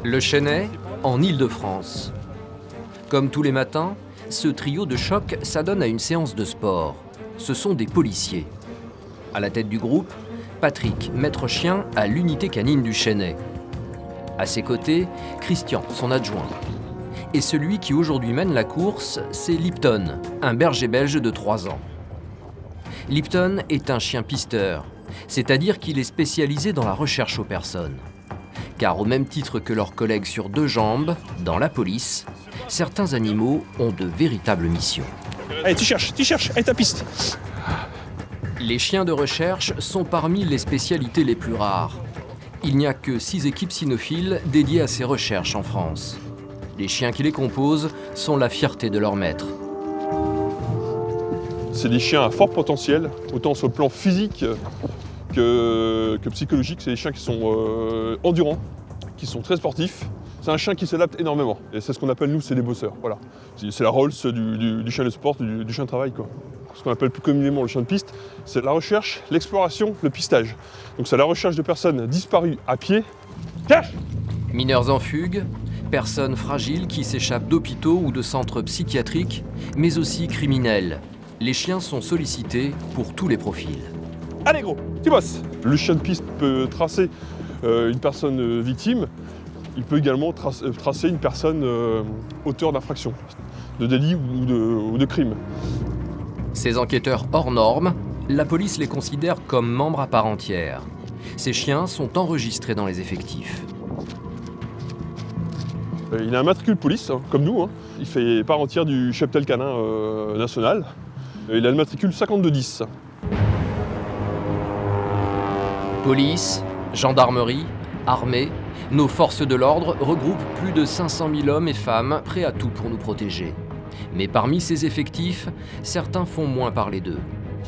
Le Chesnay, en Île-de-France. Comme tous les matins, ce trio de choc s'adonne à une séance de sport. Ce sont des policiers. À la tête du groupe, Patrick, maître chien à l'unité canine du Chesnay. À ses côtés, Christian, son adjoint. Et celui qui aujourd'hui mène la course, c'est Lipton, un berger belge de 3 ans. Lipton est un chien pisteur, c'est-à-dire qu'il est spécialisé dans la recherche aux personnes. Car au même titre que leurs collègues sur 2 jambes, dans la police, certains animaux ont de véritables missions. Allez, tu cherches, allez ta piste. Les chiens de recherche sont parmi les spécialités les plus rares. Il n'y a que 6 équipes cynophiles dédiées à ces recherches en France. Les chiens qui les composent sont la fierté de leur maître. C'est des chiens à fort potentiel, autant sur le plan physique que psychologique. C'est des chiens qui sont endurants, qui sont très sportifs. C'est un chien qui s'adapte énormément. Et c'est ce qu'on appelle, nous, c'est des bosseurs. Voilà. C'est la Rolls du chien de sport, du chien de travail, quoi. Ce qu'on appelle plus communément le chien de piste, c'est la recherche, l'exploration, le pistage. Donc c'est la recherche de personnes disparues à pied. Cache ! Mineurs en fugue, personnes fragiles qui s'échappent d'hôpitaux ou de centres psychiatriques, mais aussi criminels. Les chiens sont sollicités pour tous les profils. Allez gros, tu bosses. Le chien de piste peut tracer une personne victime. Il peut également tracer une personne auteur d'infraction, de délit ou de crime. Ces enquêteurs hors normes, la police les considère comme membres à part entière. Ces chiens sont enregistrés dans les effectifs. Il a un matricule police, hein, comme nous. Hein. Il fait part entière du cheptel canin national. Il a le matricule 5210. Police, gendarmerie, armée, nos forces de l'ordre regroupent plus de 500 000 hommes et femmes prêts à tout pour nous protéger. Mais parmi ces effectifs, certains font moins parler d'eux.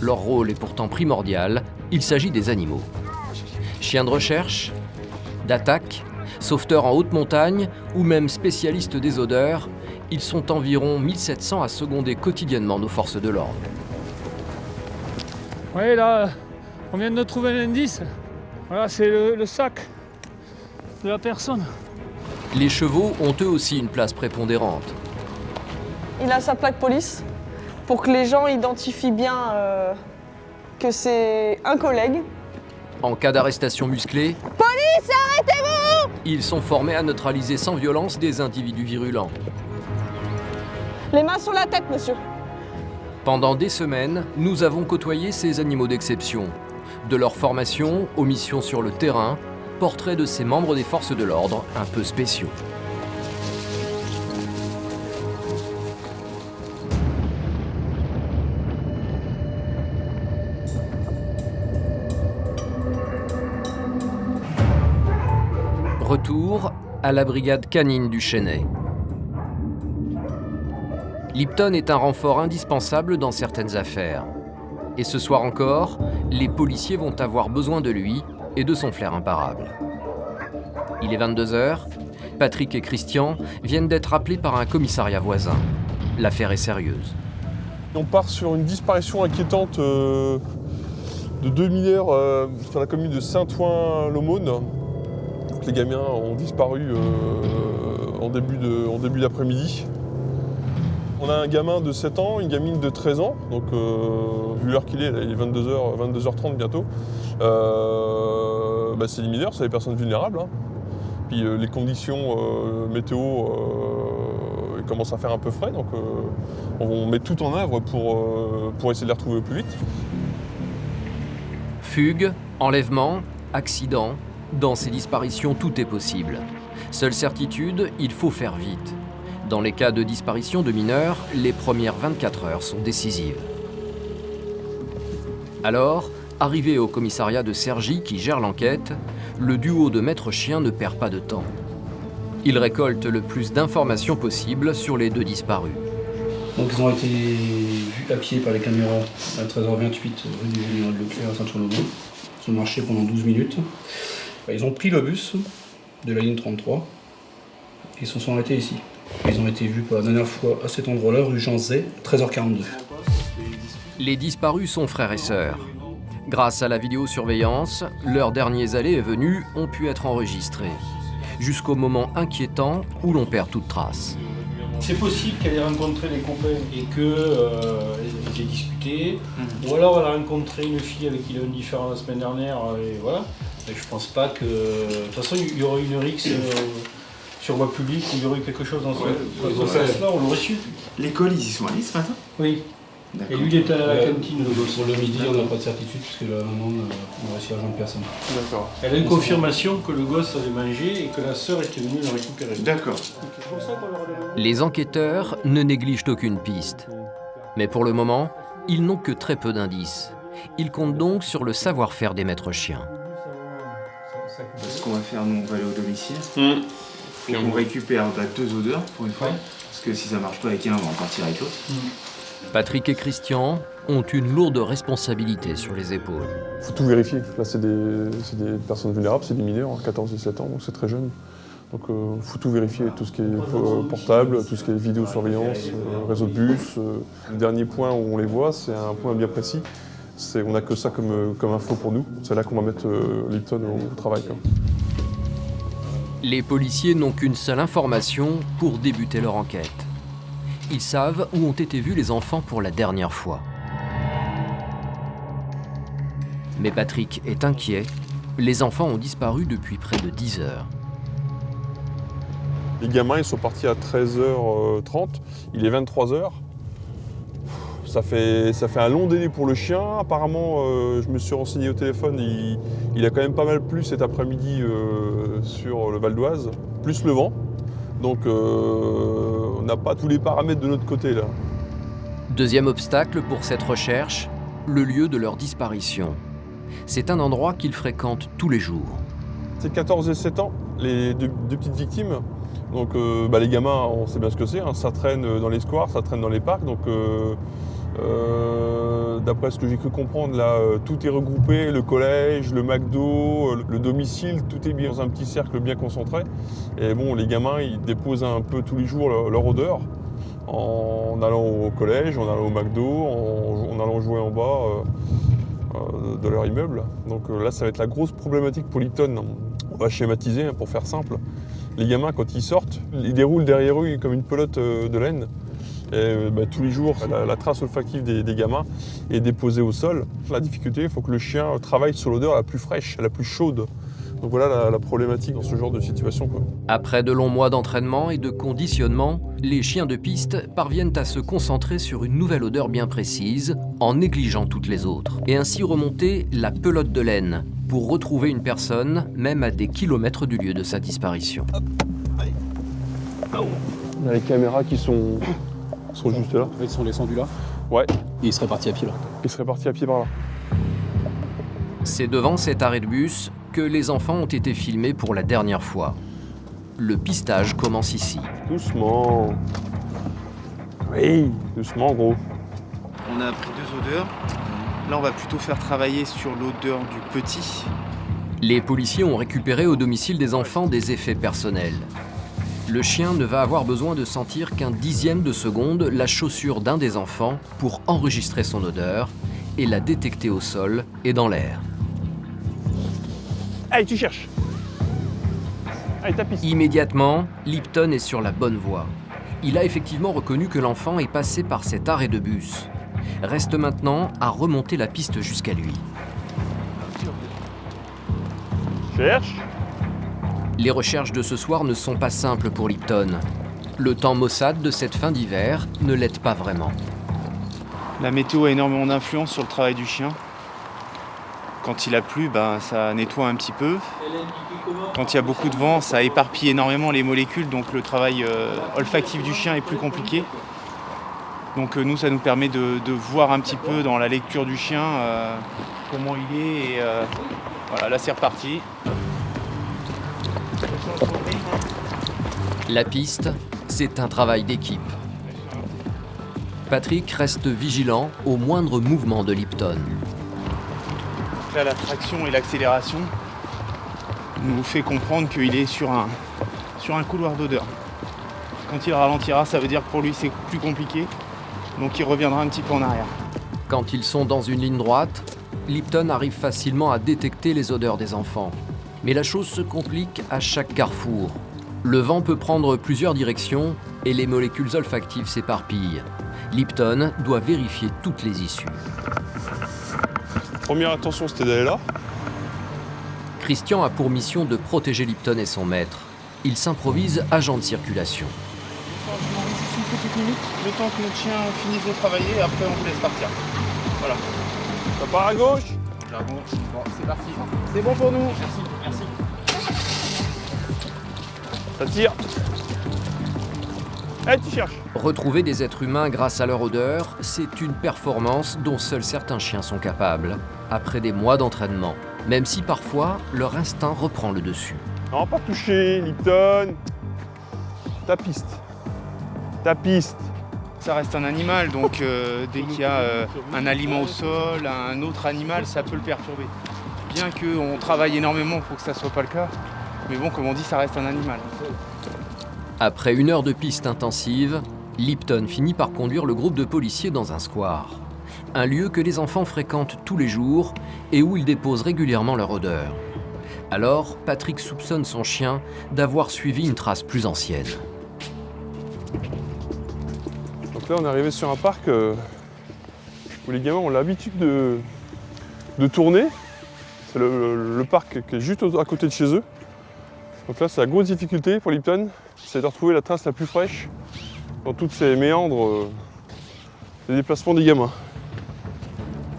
Leur rôle est pourtant primordial, il s'agit des animaux. Chiens de recherche, d'attaque, sauveteurs en haute montagne ou même spécialistes des odeurs, ils sont environ 1700 à seconder quotidiennement nos forces de l'ordre. Oui, là, on vient de trouver un indice. Voilà, c'est le sac de la personne. Les chevaux ont eux aussi une place prépondérante. Il a sa plaque police pour que les gens identifient bien que c'est un collègue. En cas d'arrestation musclée, Police, arrêtez-vous! ils sont formés à neutraliser sans violence des individus virulents. Les mains sur la tête, monsieur. Pendant des semaines, nous avons côtoyé ces animaux d'exception. De leur formation aux missions sur le terrain, portrait de ces membres des forces de l'ordre un peu spéciaux. Retour à la brigade canine du Chesnay. Lipton est un renfort indispensable dans certaines affaires. Et ce soir encore, les policiers vont avoir besoin de lui et de son flair imparable. Il est 22h, Patrick et Christian viennent d'être appelés par un commissariat voisin. L'affaire est sérieuse. On part sur une disparition inquiétante de 2 mineurs sur la commune de Saint-Ouen-l'Aumône. Les gamins ont disparu en début d'après-midi. On a un gamin de 7 ans, une gamine de 13 ans, donc vu l'heure qu'il est, là, il est 22h30 bientôt. C'est des mineurs, c'est des personnes vulnérables. Hein. Puis les conditions météo commencent à faire un peu frais, donc on met tout en œuvre pour essayer de les retrouver au plus vite. Fugue, enlèvement, accident, dans ces disparitions tout est possible. Seule certitude, il faut faire vite. Dans les cas de disparition de mineurs, les premières 24 heures sont décisives. Alors, arrivé au commissariat de Cergy qui gère l'enquête, le duo de maître chien ne perd pas de temps. Il récolte le plus d'informations possible sur les 2 disparus. Donc ils ont été vus à pied par les caméras à 13h28 rue du Général Leclerc à Saint-Ouen-l'Aumône. Ils ont marché pendant 12 minutes. Ils ont pris le bus de la ligne 33 et ils se sont arrêtés ici. Ils ont été vus pour la dernière fois à cet endroit-là, rue Jean Zay, 13h42. Les disparus sont frères et sœurs. Grâce à la vidéosurveillance, leurs derniers allées et venues ont pu être enregistrés. jusqu'au moment inquiétant où l'on perd toute trace. C'est possible qu'elle ait rencontré des copains et qu'elles aient discuté. Ou alors elle a rencontré une fille avec qui il y a eu une différence la semaine dernière et voilà. Mais je pense pas que... De toute façon, il y aurait une rixe sur voie publique où il y aurait eu quelque chose dans ce sens-là, on l'aurait su. L'école, ils y sont allés ce matin? Oui. D'accord. Et lui, il était à la cantine, le gosse. Pour le midi, on n'a pas de certitude puisque la maman n'a réussi à rejoindre personne. D'accord. Elle a une confirmation que le gosse avait mangé et que la sœur était venue le récupérer. D'accord. Les enquêteurs ne négligent aucune piste. Mais pour le moment, ils n'ont que très peu d'indices. Ils comptent donc sur le savoir-faire des maîtres chiens. Ce qu'on va faire, nous, on va aller au domicile. Puis on récupère 2 odeurs pour une fois. Parce que si ça marche pas avec un, on va en partir avec l'autre. Patrick et Christian ont une lourde responsabilité sur les épaules. Il faut tout vérifier. Là, c'est des personnes vulnérables, c'est des mineurs, 14 et 7 ans, donc c'est très jeune. Donc il faut tout vérifier, tout ce qui est portable, tout ce qui est vidéosurveillance, réseau de bus. Le dernier point où on les voit, c'est un point bien précis. On n'a que ça comme info pour nous. C'est là qu'on va mettre Lipton au travail, quoi. Les policiers n'ont qu'une seule information pour débuter leur enquête. Ils savent où ont été vus les enfants pour la dernière fois. Mais Patrick est inquiet. Les enfants ont disparu depuis près de 10 heures. Les gamins, ils sont partis à 13h30. Il est 23h. Ça fait un long délai pour le chien. Apparemment, je me suis renseigné au téléphone, il a quand même pas mal plu cet après-midi sur le Val d'Oise, plus le vent. Donc on n'a pas tous les paramètres de notre côté là. Deuxième obstacle pour cette recherche, le lieu de leur disparition. C'est un endroit qu'ils fréquentent tous les jours. C'est 14 et 7 ans, les deux petites victimes. Donc les gamins, on sait bien ce que c'est, hein. Ça traîne dans les squares, ça traîne dans les parcs. Donc d'après ce que j'ai cru comprendre, là, tout est regroupé, le collège, le McDo, le domicile, tout est bien dans un petit cercle bien concentré. Et bon, les gamins, ils déposent un peu tous les jours leur odeur en allant au collège, en allant au McDo, en allant jouer en bas de leur immeuble. Donc là, ça va être la grosse problématique pour Lipton. On va schématiser, hein, pour faire simple. Les gamins, quand ils sortent, ils déroulent derrière eux comme une pelote de laine. Et tous les jours, la trace olfactive des gamins est déposée au sol. La difficulté, il faut que le chien travaille sur l'odeur la plus fraîche, la plus chaude. Donc voilà la problématique dans ce genre de situation, quoi. Après de longs mois d'entraînement et de conditionnement, les chiens de piste parviennent à se concentrer sur une nouvelle odeur bien précise, en négligeant toutes les autres. Et ainsi remonter la pelote de laine, pour retrouver une personne, même à des kilomètres du lieu de sa disparition. On a les caméras qui sont juste là. Ils sont descendus là. Ouais. Et ils seraient partis à pied là. Ils seraient partis à pied par là. C'est devant cet arrêt de bus que les enfants ont été filmés pour la dernière fois. Le pistage commence ici. Doucement. Oui, doucement, gros. On a pris 2 odeurs. Là, on va plutôt faire travailler sur l'odeur du petit. Les policiers ont récupéré au domicile des enfants des effets personnels. Le chien ne va avoir besoin de sentir qu'un dixième de seconde la chaussure d'un des enfants pour enregistrer son odeur et la détecter au sol et dans l'air. Allez, tu cherches. Allez, ta piste. Immédiatement, Lipton est sur la bonne voie. Il a effectivement reconnu que l'enfant est passé par cet arrêt de bus. Reste maintenant à remonter la piste jusqu'à lui. Cherche. Les recherches de ce soir ne sont pas simples pour Lipton. Le temps maussade de cette fin d'hiver ne l'aide pas vraiment. La météo a énormément d'influence sur le travail du chien. Quand il a plu, ça nettoie un petit peu. Quand il y a beaucoup de vent, ça éparpille énormément les molécules, donc le travail olfactif du chien est plus compliqué. Donc nous, ça nous permet de voir un petit peu dans la lecture du chien comment il est. Et voilà, là c'est reparti. La piste, c'est un travail d'équipe. Patrick reste vigilant au moindre mouvement de Lipton. Là, la traction et l'accélération nous fait comprendre qu'il est sur un couloir d'odeur. Quand il ralentira, ça veut dire que pour lui c'est plus compliqué, donc il reviendra un petit peu en arrière. Quand ils sont dans une ligne droite, Lipton arrive facilement à détecter les odeurs des enfants. Mais la chose se complique à chaque carrefour. Le vent peut prendre plusieurs directions et les molécules olfactives s'éparpillent. Lipton doit vérifier toutes les issues. Première attention, c'était d'aller là. Christian a pour mission de protéger Lipton et son maître. Il s'improvise agent de circulation. Je m'en vais juste une petite minute, le temps que notre chien finisse de travailler, et après on vous laisse partir. Voilà. Ça part à gauche. Là, bon, c'est parti. C'est bon pour nous. Merci. Ça tire. Eh, tu cherches. Retrouver des êtres humains grâce à leur odeur, c'est une performance dont seuls certains chiens sont capables, après des mois d'entraînement, même si parfois leur instinct reprend le dessus. Non, pas toucher, Lipton. Ta piste. Ça reste un animal, donc dès qu'il y a un aliment au sol, un autre animal, ça peut le perturber. Bien qu'on travaille énormément pour que ça ne soit pas le cas, mais bon, comme on dit, ça reste un animal. Après 1 heure de piste intensive, Lipton finit par conduire le groupe de policiers dans un square. Un lieu que les enfants fréquentent tous les jours et où ils déposent régulièrement leur odeur. Alors, Patrick soupçonne son chien d'avoir suivi une trace plus ancienne. Donc là, on est arrivé sur un parc où les gamins ont l'habitude de tourner. C'est le parc qui est juste à côté de chez eux. Donc là, c'est la grosse difficulté pour Lipton, c'est de retrouver la trace la plus fraîche dans toutes ces méandres des déplacements des gamins.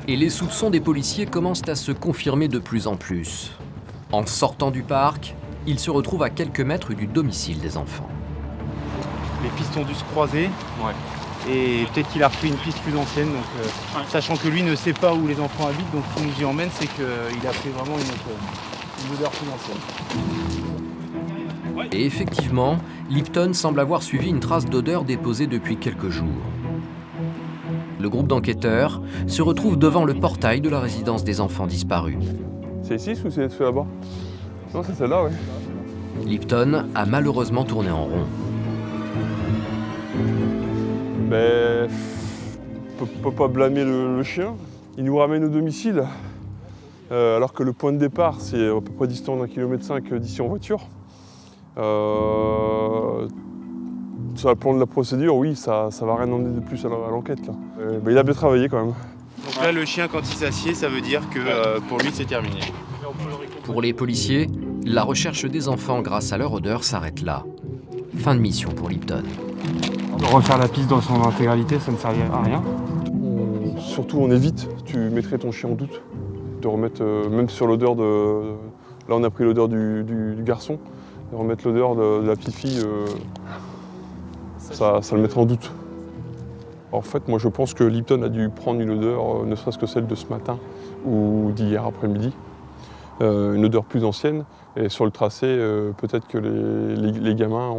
Et les soupçons des policiers commencent à se confirmer de plus en plus. En sortant du parc, ils se retrouvent à quelques mètres du domicile des enfants. Les pistes ont dû se croiser. Et peut-être qu'il a repris une piste plus ancienne, donc, sachant que lui ne sait pas où les enfants habitent, donc ce qui nous y emmène, c'est qu'il a pris vraiment une odeur plus ancienne. Et effectivement, Lipton semble avoir suivi une trace d'odeur déposée depuis quelques jours. Le groupe d'enquêteurs se retrouve devant le portail de la résidence des enfants disparus. C'est ici ou c'est celui là-bas? Non, c'est celle-là, oui. Lipton a malheureusement tourné en rond. Mais on peut pas blâmer le chien. Il nous ramène au domicile, alors que le point de départ, c'est à peu près distant d'1,5 km d'ici en voiture. Sur le plan de la procédure, oui, ça va rien emmener de plus à l'enquête, là. Il a bien travaillé quand même. Donc là, le chien, quand il s'assied, ça veut dire que pour lui, c'est terminé. Pour les policiers, la recherche des enfants grâce à leur odeur s'arrête là. Fin de mission pour Lipton. Refaire la piste dans son intégralité, ça ne servirait à rien. Surtout, on évite. Tu mettrais ton chien en doute. De remettre, même sur l'odeur de... Là, on a pris l'odeur du garçon. De remettre l'odeur de la petite fille, ça le mettrait en doute. En fait, moi, je pense que Lipton a dû prendre une odeur, ne serait-ce que celle de ce matin ou d'hier après-midi. Une odeur plus ancienne. Et sur le tracé, peut-être que les gamins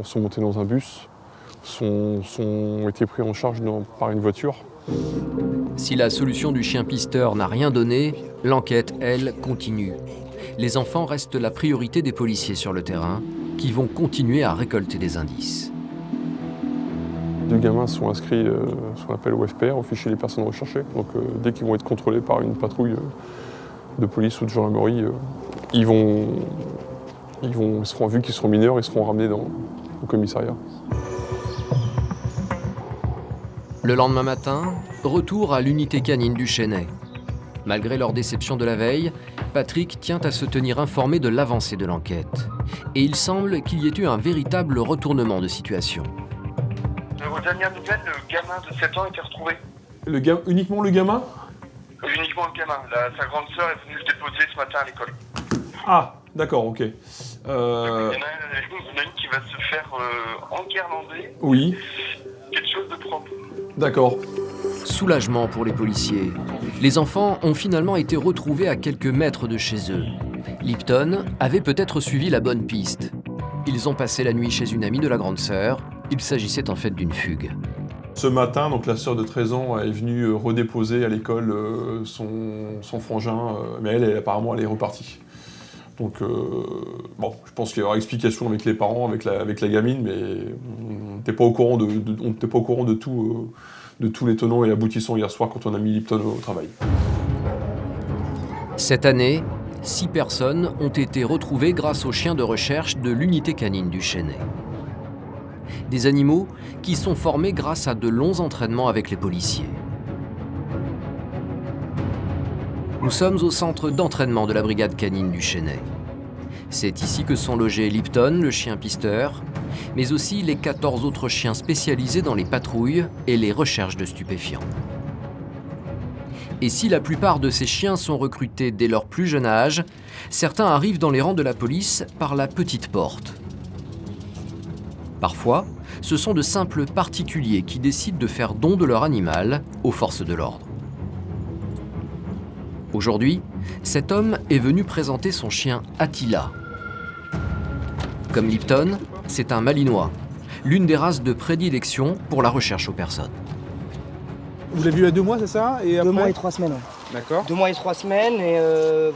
sont montés dans un bus, sont été pris en charge par une voiture. Si la solution du chien pisteur n'a rien donné, l'enquête, elle, continue. Les enfants restent la priorité des policiers sur le terrain, qui vont continuer à récolter des indices. 2 gamins sont inscrits, ce qu'on appelle au FPR, au fichier des personnes recherchées. Donc dès qu'ils vont être contrôlés par une patrouille de police ou de gendarmerie, ils seront vus qu'ils seront mineurs, ils seront ramenés au commissariat. Le lendemain matin, retour à l'unité canine du Chesnay. Malgré leur déception de la veille, Patrick tient à se tenir informé de l'avancée de l'enquête. Et il semble qu'il y ait eu un véritable retournement de situation. Aux dernières nouvelles, le gamin de 7 ans a été retrouvé. Uniquement le gamin? Uniquement le gamin. Sa grande sœur est venue le déposer ce matin à l'école. Ah, d'accord, ok. Il y en a une qui va se faire enguirlander. Oui, Quelque chose de propre. d'accord. Soulagement pour les policiers. Les enfants ont finalement été retrouvés à quelques mètres de chez eux. Lipton avait peut-être suivi la bonne piste. Ils ont passé la nuit chez une amie de la grande sœur. Il s'agissait en fait d'une fugue. Ce matin, donc, la sœur de 13 ans est venue redéposer à l'école son frangin, mais apparemment elle est repartie. Donc bon, je pense qu'il y aura explication avec les parents, avec la gamine, mais on n'était pas au courant de tout, de tous les tenants et aboutissants hier soir quand on a mis Lipton au travail. Cette année, 6 personnes ont été retrouvées grâce aux chiens de recherche de l'unité canine du Chesnay. Des animaux qui sont formés grâce à de longs entraînements avec les policiers. Nous sommes au centre d'entraînement de la brigade canine du Chesnay. C'est ici que sont logés Lipton, le chien pisteur, mais aussi les 14 autres chiens spécialisés dans les patrouilles et les recherches de stupéfiants. Et si la plupart de ces chiens sont recrutés dès leur plus jeune âge, certains arrivent dans les rangs de la police par la petite porte. Parfois, ce sont de simples particuliers qui décident de faire don de leur animal aux forces de l'ordre. Aujourd'hui, cet homme est venu présenter son chien Attila. Comme Lipton, c'est un malinois, l'une des races de prédilection pour la recherche aux personnes. Vous l'avez vu à 2 mois, c'est ça? Et 2 mois et 3 semaines. Ouais. D'accord. 2 mois et 3 semaines, et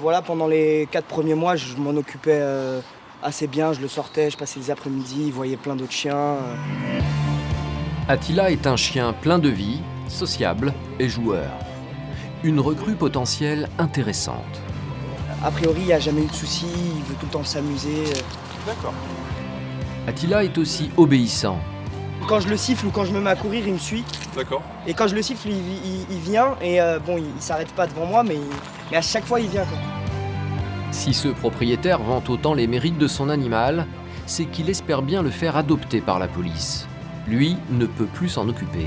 voilà, pendant les 4 premiers mois, je m'en occupais assez bien. Je le sortais, je passais les après-midi, il voyait plein d'autres chiens. Attila est un chien plein de vie, sociable et joueur. Une recrue potentielle intéressante. A priori, il n'y a jamais eu de soucis, il veut tout le temps s'amuser. D'accord. Attila est aussi obéissant. Quand je le siffle ou quand je me mets à courir, il me suit. D'accord. Et quand je le siffle, il vient. Et bon, il s'arrête pas devant moi, mais à chaque fois, il vient, quoi. Si ce propriétaire vante autant les mérites de son animal, c'est qu'il espère bien le faire adopter par la police. Lui ne peut plus s'en occuper.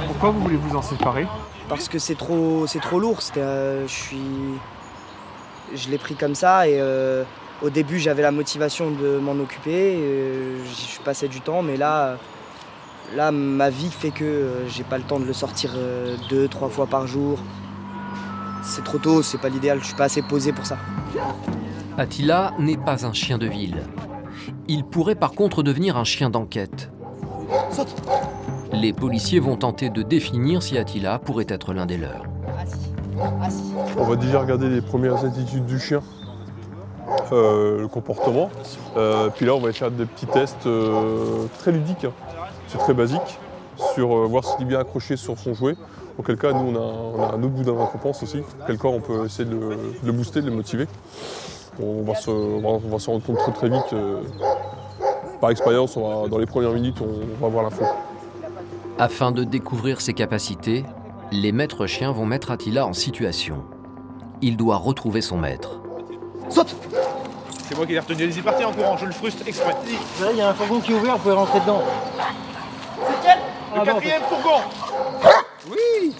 Pourquoi vous voulez vous en séparer? Parce que c'est trop lourd. Je l'ai pris comme ça et au début j'avais la motivation de m'en occuper. Je passais du temps, mais là ma vie fait que j'ai pas le temps de le sortir 2-3 fois par jour. C'est trop tôt, c'est pas l'idéal. Je suis pas assez posé pour ça. Attila n'est pas un chien de ville. Il pourrait par contre devenir un chien d'enquête. Saute. Les policiers vont tenter de définir si Attila pourrait être l'un des leurs. On va déjà regarder les premières attitudes du chien, le comportement. Puis là, on va faire des petits tests très ludiques. Hein. C'est très basique, sur voir s'il est bien accroché sur son jouet. Auquel cas, nous, on a un autre boudin de récompense aussi. Auquel cas, on peut essayer de le booster, de le motiver. On va se rendre compte très vite. Par expérience, dans les premières minutes, on va voir l'info. Afin de découvrir ses capacités, les maîtres chiens vont mettre Attila en situation. Il doit retrouver son maître. Saute! C'est moi qui l'ai retenu. Allez-y, partez en courant, je le frustre exprès. Là, il y a un fourgon qui est ouvert, vous pouvez rentrer dedans. C'est quel? Le 4e fourgon! Oui!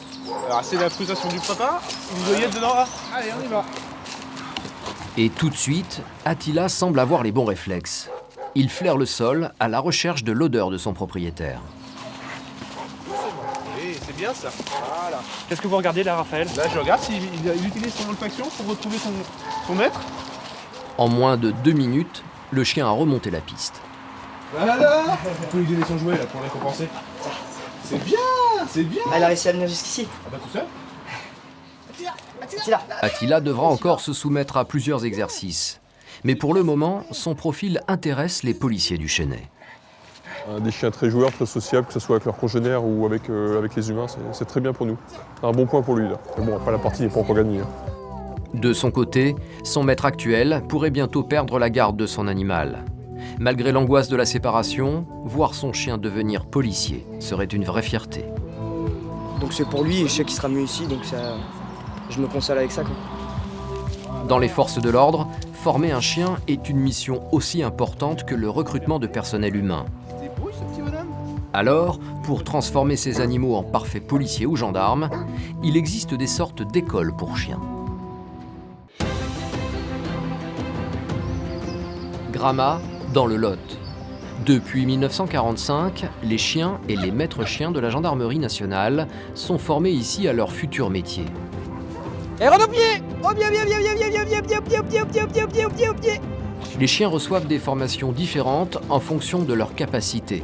Alors, c'est la frustration du papa. Vous voyez dedans là? Allez, on y va. Et tout de suite, Attila semble avoir les bons réflexes. Il flaire le sol à la recherche de l'odeur de son propriétaire. C'est bien ça. Voilà. Qu'est-ce que vous regardez là, Raphaël? Là, je regarde s'il utilise son olfaction pour retrouver son maître. En moins de 2 minutes, le chien a remonté la piste. Voilà. On peut lui donner son jouet là pour récompenser. C'est bien, c'est bien. Elle a réussi à venir jusqu'ici. Ah bah tout seul. Attila. Attila devra encore se soumettre à plusieurs exercices. Mais pour le moment, son profil intéresse les policiers du Chesnay. Des chiens très joueurs, très sociables, que ce soit avec leurs congénères ou avec les humains, c'est très bien pour nous. C'est un bon point pour lui là. Mais bon, après la partie n'est pas encore gagnée. Hein. De son côté, son maître actuel pourrait bientôt perdre la garde de son animal. Malgré l'angoisse de la séparation, voir son chien devenir policier serait une vraie fierté. Donc c'est pour lui et je sais qu'il sera mieux ici, donc ça, je me console avec ça, quoi. Dans les forces de l'ordre, former un chien est une mission aussi importante que le recrutement de personnel humain. Alors, pour transformer ces animaux en parfaits policiers ou gendarmes, il existe des sortes d'écoles pour chiens. Gramat, dans le Lot. Depuis 1945, les chiens et les maîtres chiens de la gendarmerie nationale sont formés ici à leur futur métier. Et rentre au pied! Au pied, au pied! Les chiens reçoivent des formations différentes en fonction de leurs capacités.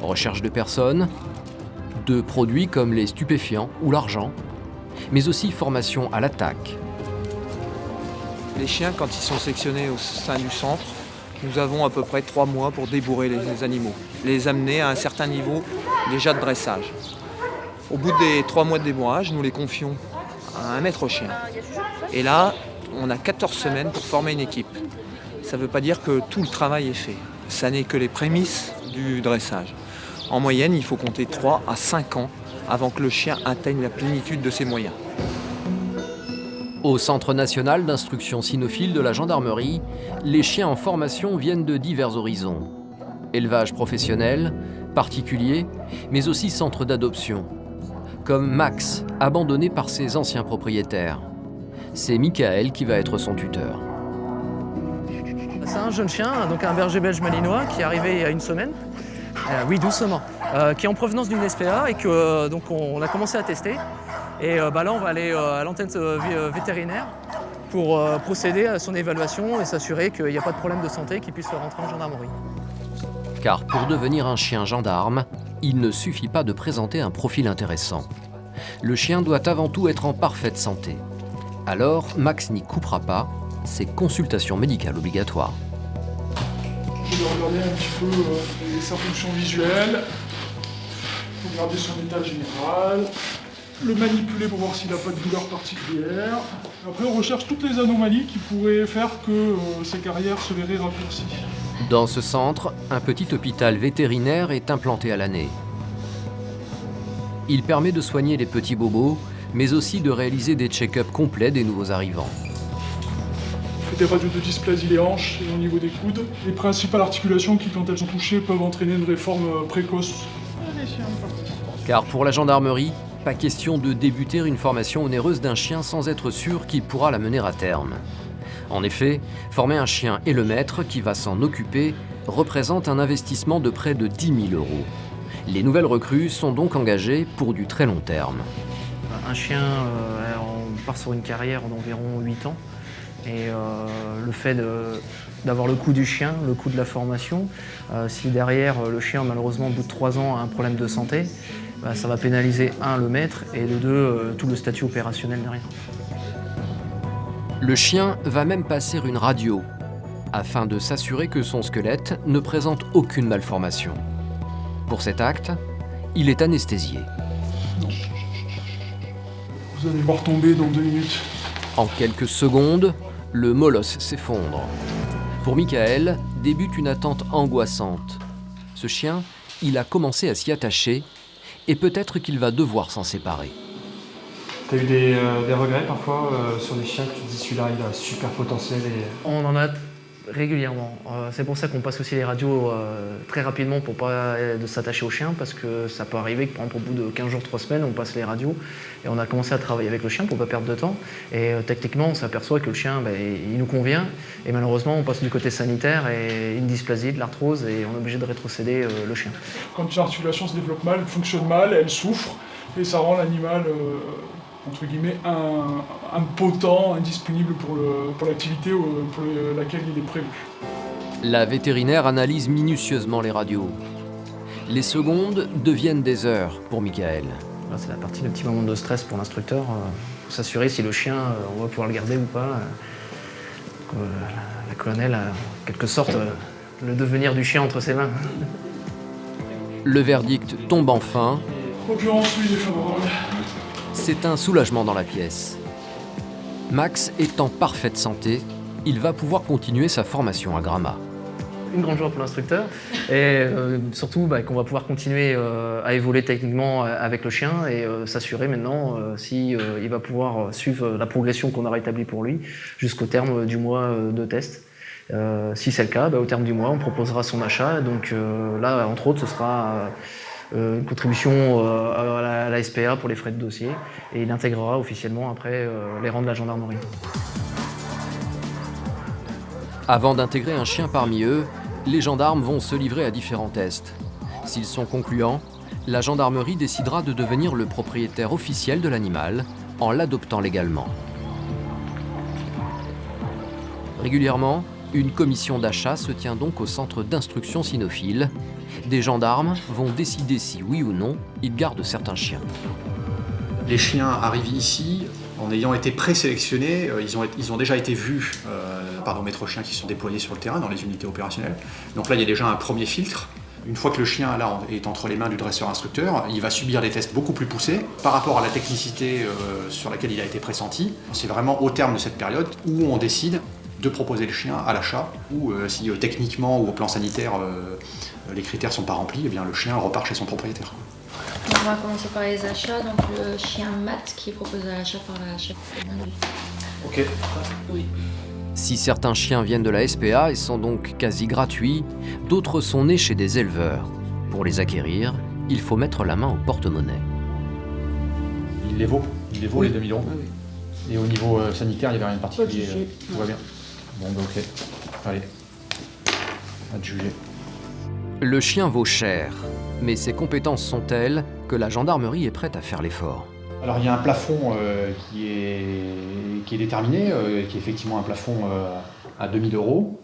Recherche de personnes, de produits comme les stupéfiants ou l'argent, mais aussi formation à l'attaque. Les chiens, quand ils sont sélectionnés au sein du centre, nous avons à peu près 3 mois pour débourrer les animaux, les amener à un certain niveau déjà de dressage. Au bout des 3 mois de débourrage, nous les confions à un maître chien. Et là, on a 14 semaines pour former une équipe. Ça ne veut pas dire que tout le travail est fait. Ça n'est que les prémices du dressage. En moyenne, il faut compter 3 à 5 ans avant que le chien atteigne la plénitude de ses moyens. Au Centre national d'instruction cynophile de la gendarmerie, les chiens en formation viennent de divers horizons. Élevage professionnel, particulier, mais aussi centre d'adoption. Comme Max, abandonné par ses anciens propriétaires. C'est Michael qui va être son tuteur. C'est un jeune chien, donc un berger belge malinois qui est arrivé il y a une semaine. Oui, doucement. Qui est en provenance d'une SPA et que donc on a commencé à tester. Et là, on va aller à l'antenne vétérinaire pour procéder à son évaluation et s'assurer qu'il n'y a pas de problème de santé qui puisse rentrer en gendarmerie. Car pour devenir un chien gendarme, il ne suffit pas de présenter un profil intéressant. Le chien doit avant tout être en parfaite santé. Alors, Max n'y coupera pas, c'est consultation médicale obligatoire. Je vais regarder un petit peu sa fonction visuelle, regarder son état général, le manipuler pour voir s'il n'a pas de douleur particulière. Après, on recherche toutes les anomalies qui pourraient faire que sa carrière se verrait raccourcie. Dans ce centre, un petit hôpital vétérinaire est implanté à l'année. Il permet de soigner les petits bobos, mais aussi de réaliser des check-ups complets des nouveaux arrivants. On fait des radios de dysplasie des hanches et au niveau des coudes. Les principales articulations qui, quand elles sont touchées, peuvent entraîner une réforme précoce. Car pour la gendarmerie, pas question de débuter une formation onéreuse d'un chien sans être sûr qu'il pourra la mener à terme. En effet, former un chien et le maître qui va s'en occuper représente un investissement de près de 10 000 €. Les nouvelles recrues sont donc engagées pour du très long terme. Un chien, on part sur une carrière d'environ 8 ans. Et le fait d'avoir le coût du chien, le coût de la formation, si derrière le chien, malheureusement, au bout de 3 ans, a un problème de santé, ça va pénaliser, 1, le maître, et de 2, tout le statut opérationnel derrière. Le chien va même passer une radio, afin de s'assurer que son squelette ne présente aucune malformation. Pour cet acte, il est anesthésié. Vous allez voir tomber dans 2 minutes. En quelques secondes, le molosse s'effondre. Pour Michael, débute une attente angoissante. Ce chien, il a commencé à s'y attacher, et peut-être qu'il va devoir s'en séparer. T'as eu des regrets parfois sur des chiens que tu te dis celui-là il a super potentiel et... On en a régulièrement. C'est pour ça qu'on passe aussi les radios très rapidement pour pas de s'attacher au chien, parce que ça peut arriver que par exemple au bout de 15 jours, 3 semaines, on passe les radios et on a commencé à travailler avec le chien pour pas perdre de temps. Et techniquement, on s'aperçoit que le chien, il nous convient. Et malheureusement, on passe du côté sanitaire et une dysplasie, de l'arthrose, et on est obligé de rétrocéder le chien. Quand une articulation se développe mal, elle fonctionne mal, elle souffre et ça rend l'animal entre guillemets impotent, indisponible pour l'activité pour laquelle il est prévu. La vétérinaire analyse minutieusement les radios. Les secondes deviennent des heures pour Michael. Là, c'est la partie, le petit moment de stress pour l'instructeur, pour s'assurer si le chien, on va pouvoir le garder ou pas. La colonelle a en quelque sorte le devenir du chien entre ses mains. Le verdict tombe enfin. Concurrence, oui, défavorable. C'est un soulagement dans la pièce. Max est en parfaite santé, il va pouvoir continuer sa formation à Gramma. Une grande joie pour l'instructeur et surtout qu'on va pouvoir continuer à évoluer techniquement avec le chien et s'assurer maintenant si il va pouvoir suivre la progression qu'on aura établie pour lui jusqu'au terme du mois de test. Si c'est le cas, au terme du mois, on proposera son achat. Donc là, entre autres, ce sera une contribution à la SPA pour les frais de dossier et il intégrera officiellement après les rangs de la gendarmerie. Avant d'intégrer un chien parmi eux, les gendarmes vont se livrer à différents tests. S'ils sont concluants, la gendarmerie décidera de devenir le propriétaire officiel de l'animal en l'adoptant légalement. Régulièrement, une commission d'achat se tient donc au centre d'instruction cynophile. Des gendarmes vont décider si, oui ou non, ils gardent certains chiens. Les chiens arrivent ici en ayant été présélectionnés, ils ont déjà été vus par nos maîtres chiens qui sont déployés sur le terrain dans les unités opérationnelles. Donc là, il y a déjà un premier filtre Une fois que le chien là, est entre les mains du dresseur-instructeur, il va subir des tests beaucoup plus poussés par rapport à la technicité sur laquelle il a été pressenti. C'est vraiment au terme de cette période où on décide de proposer le chien à l'achat, ou si techniquement ou au plan sanitaire les critères ne sont pas remplis, eh bien, le chien repart chez son propriétaire. On va commencer par les achats, donc le chien Matt qui est proposé à l'achat par la chef de Manu. Ok. Oui. Si certains chiens viennent de la SPA et sont donc quasi gratuits, d'autres sont nés chez des éleveurs. Pour les acquérir, il faut mettre la main au porte-monnaie. Il les vaut les 2000 €. Oui. Et au niveau sanitaire, il n'y avait rien de particulier. Tout va bien. Bon, ben ok. Allez. À te juger. Le chien vaut cher, mais ses compétences sont telles que la gendarmerie est prête à faire l'effort. Alors il y a un plafond qui est déterminé, qui est effectivement un plafond à 2000 €.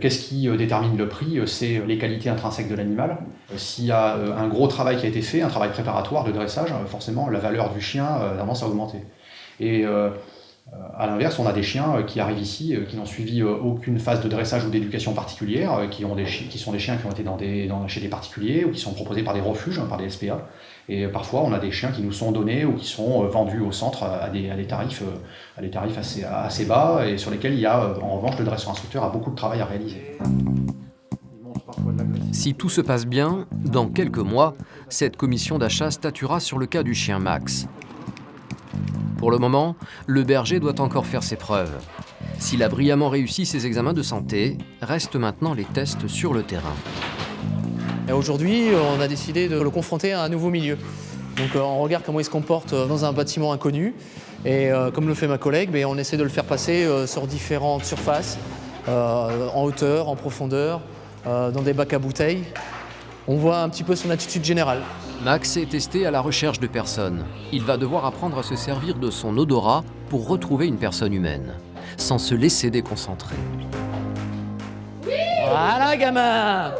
Qu'est-ce qui détermine le prix? C'est les qualités intrinsèques de l'animal. S'il y a un gros travail qui a été fait, un travail préparatoire de dressage, forcément la valeur du chien a tendance à augmenter. Et à l'inverse, on a des chiens qui arrivent ici, qui n'ont suivi aucune phase de dressage ou d'éducation particulière, qui sont des chiens qui ont été chez des particuliers ou qui sont proposés par des refuges, par des SPA. Et parfois, on a des chiens qui nous sont donnés ou qui sont vendus au centre à des tarifs assez bas et sur lesquels il y a, en revanche, le dresseur-instructeur a beaucoup de travail à réaliser. Si tout se passe bien, dans quelques mois, cette commission d'achat statuera sur le cas du chien Max. Pour le moment, le berger doit encore faire ses preuves. S'il a brillamment réussi ses examens de santé, restent maintenant les tests sur le terrain. Aujourd'hui, on a décidé de le confronter à un nouveau milieu. Donc on regarde comment il se comporte dans un bâtiment inconnu. Et comme le fait ma collègue, on essaie de le faire passer sur différentes surfaces, en hauteur, en profondeur, dans des bacs à bouteilles. On voit un petit peu son attitude générale. Max est testé à la recherche de personnes. Il va devoir apprendre à se servir de son odorat pour retrouver une personne humaine, sans se laisser déconcentrer. Voilà, gamin!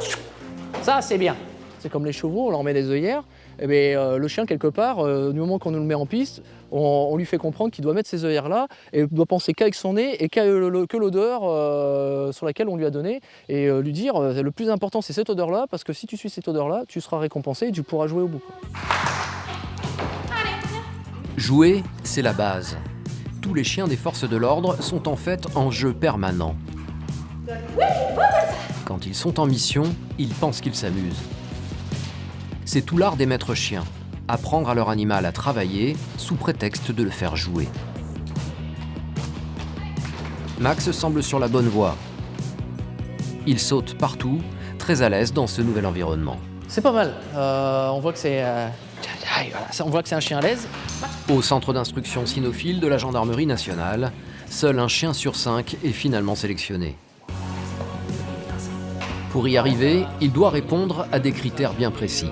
Ça, c'est bien. C'est comme les chevaux, on leur met des œillères. Et le chien, quelque part, du moment qu'on nous le met en piste, on lui fait comprendre qu'il doit mettre ces œillères-là et doit penser qu'avec son nez et que l'odeur sur laquelle on lui a donné et lui dire le plus important, c'est cette odeur-là, parce que si tu suis cette odeur-là, tu seras récompensé et tu pourras jouer au bout. Jouer, c'est la base. Tous les chiens des forces de l'ordre sont en fait en jeu permanent. Quand ils sont en mission, ils pensent qu'ils s'amusent. C'est tout l'art des maîtres chiens, apprendre à leur animal à travailler sous prétexte de le faire jouer. Max semble sur la bonne voie. Il saute partout, très à l'aise dans ce nouvel environnement. C'est pas mal. On voit que c'est un chien à l'aise. Au centre d'instruction cynophile de la gendarmerie nationale, seul un chien sur 5 est finalement sélectionné. Pour y arriver, il doit répondre à des critères bien précis.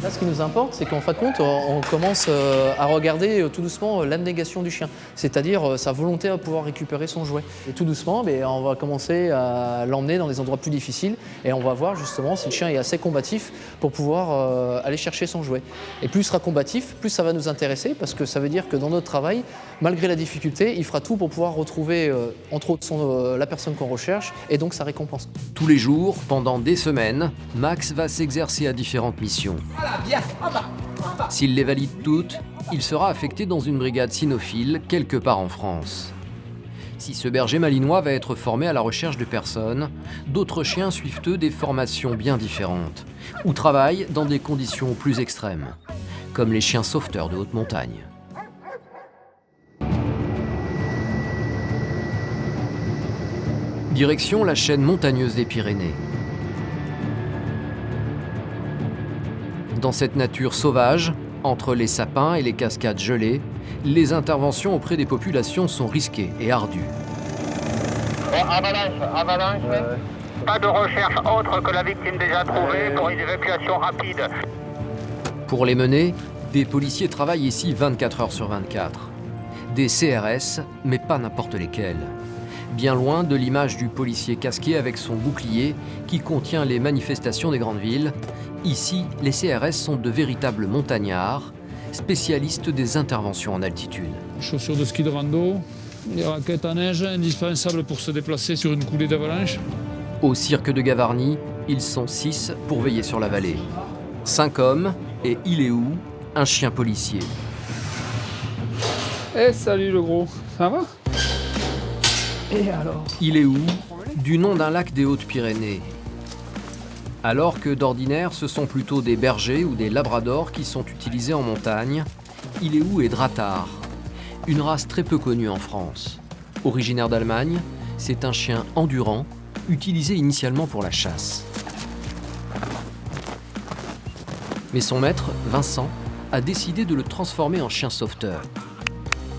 Là, ce qui nous importe, c'est qu'en fin de compte, on commence à regarder tout doucement l'abnégation du chien, c'est-à-dire sa volonté à pouvoir récupérer son jouet. Et tout doucement, on va commencer à l'emmener dans des endroits plus difficiles et on va voir justement si le chien est assez combatif pour pouvoir aller chercher son jouet. Et plus il sera combatif, plus ça va nous intéresser parce que ça veut dire que dans notre travail, malgré la difficulté, il fera tout pour pouvoir retrouver entre autres la personne qu'on recherche et donc sa récompense. Tous les jours, pendant des semaines, Max va s'exercer à différentes missions. S'il les valide toutes, il sera affecté dans une brigade cynophile quelque part en France. Si ce berger malinois va être formé à la recherche de personnes, d'autres chiens suivent eux des formations bien différentes, ou travaillent dans des conditions plus extrêmes, comme les chiens sauveteurs de haute montagne. Direction la chaîne montagneuse des Pyrénées. Dans cette nature sauvage, entre les sapins et les cascades gelées, les interventions auprès des populations sont risquées et ardues. Avalanche. Pas de recherche autre que la victime déjà trouvée pour une évacuation rapide. Pour les mener, des policiers travaillent ici 24 heures sur 24. Des CRS, mais pas n'importe lesquels. Bien loin de l'image du policier casqué avec son bouclier qui contient les manifestations des grandes villes, ici, les CRS sont de véritables montagnards, spécialistes des interventions en altitude. Chaussures de ski de rando, des raquettes à neige indispensables pour se déplacer sur une coulée d'avalanche. Au cirque de Gavarnie, ils sont 6 pour veiller sur la vallée. 5 hommes et Iléou, un chien policier. Eh salut le gros, ça va? Et alors? Iléou, du nom d'un lac des Hautes-Pyrénées. Alors que d'ordinaire, ce sont plutôt des bergers ou des labradors qui sont utilisés en montagne, Iléou est Drahthaar, une race très peu connue en France. Originaire d'Allemagne, c'est un chien endurant, utilisé initialement pour la chasse. Mais son maître, Vincent, a décidé de le transformer en chien sauveteur.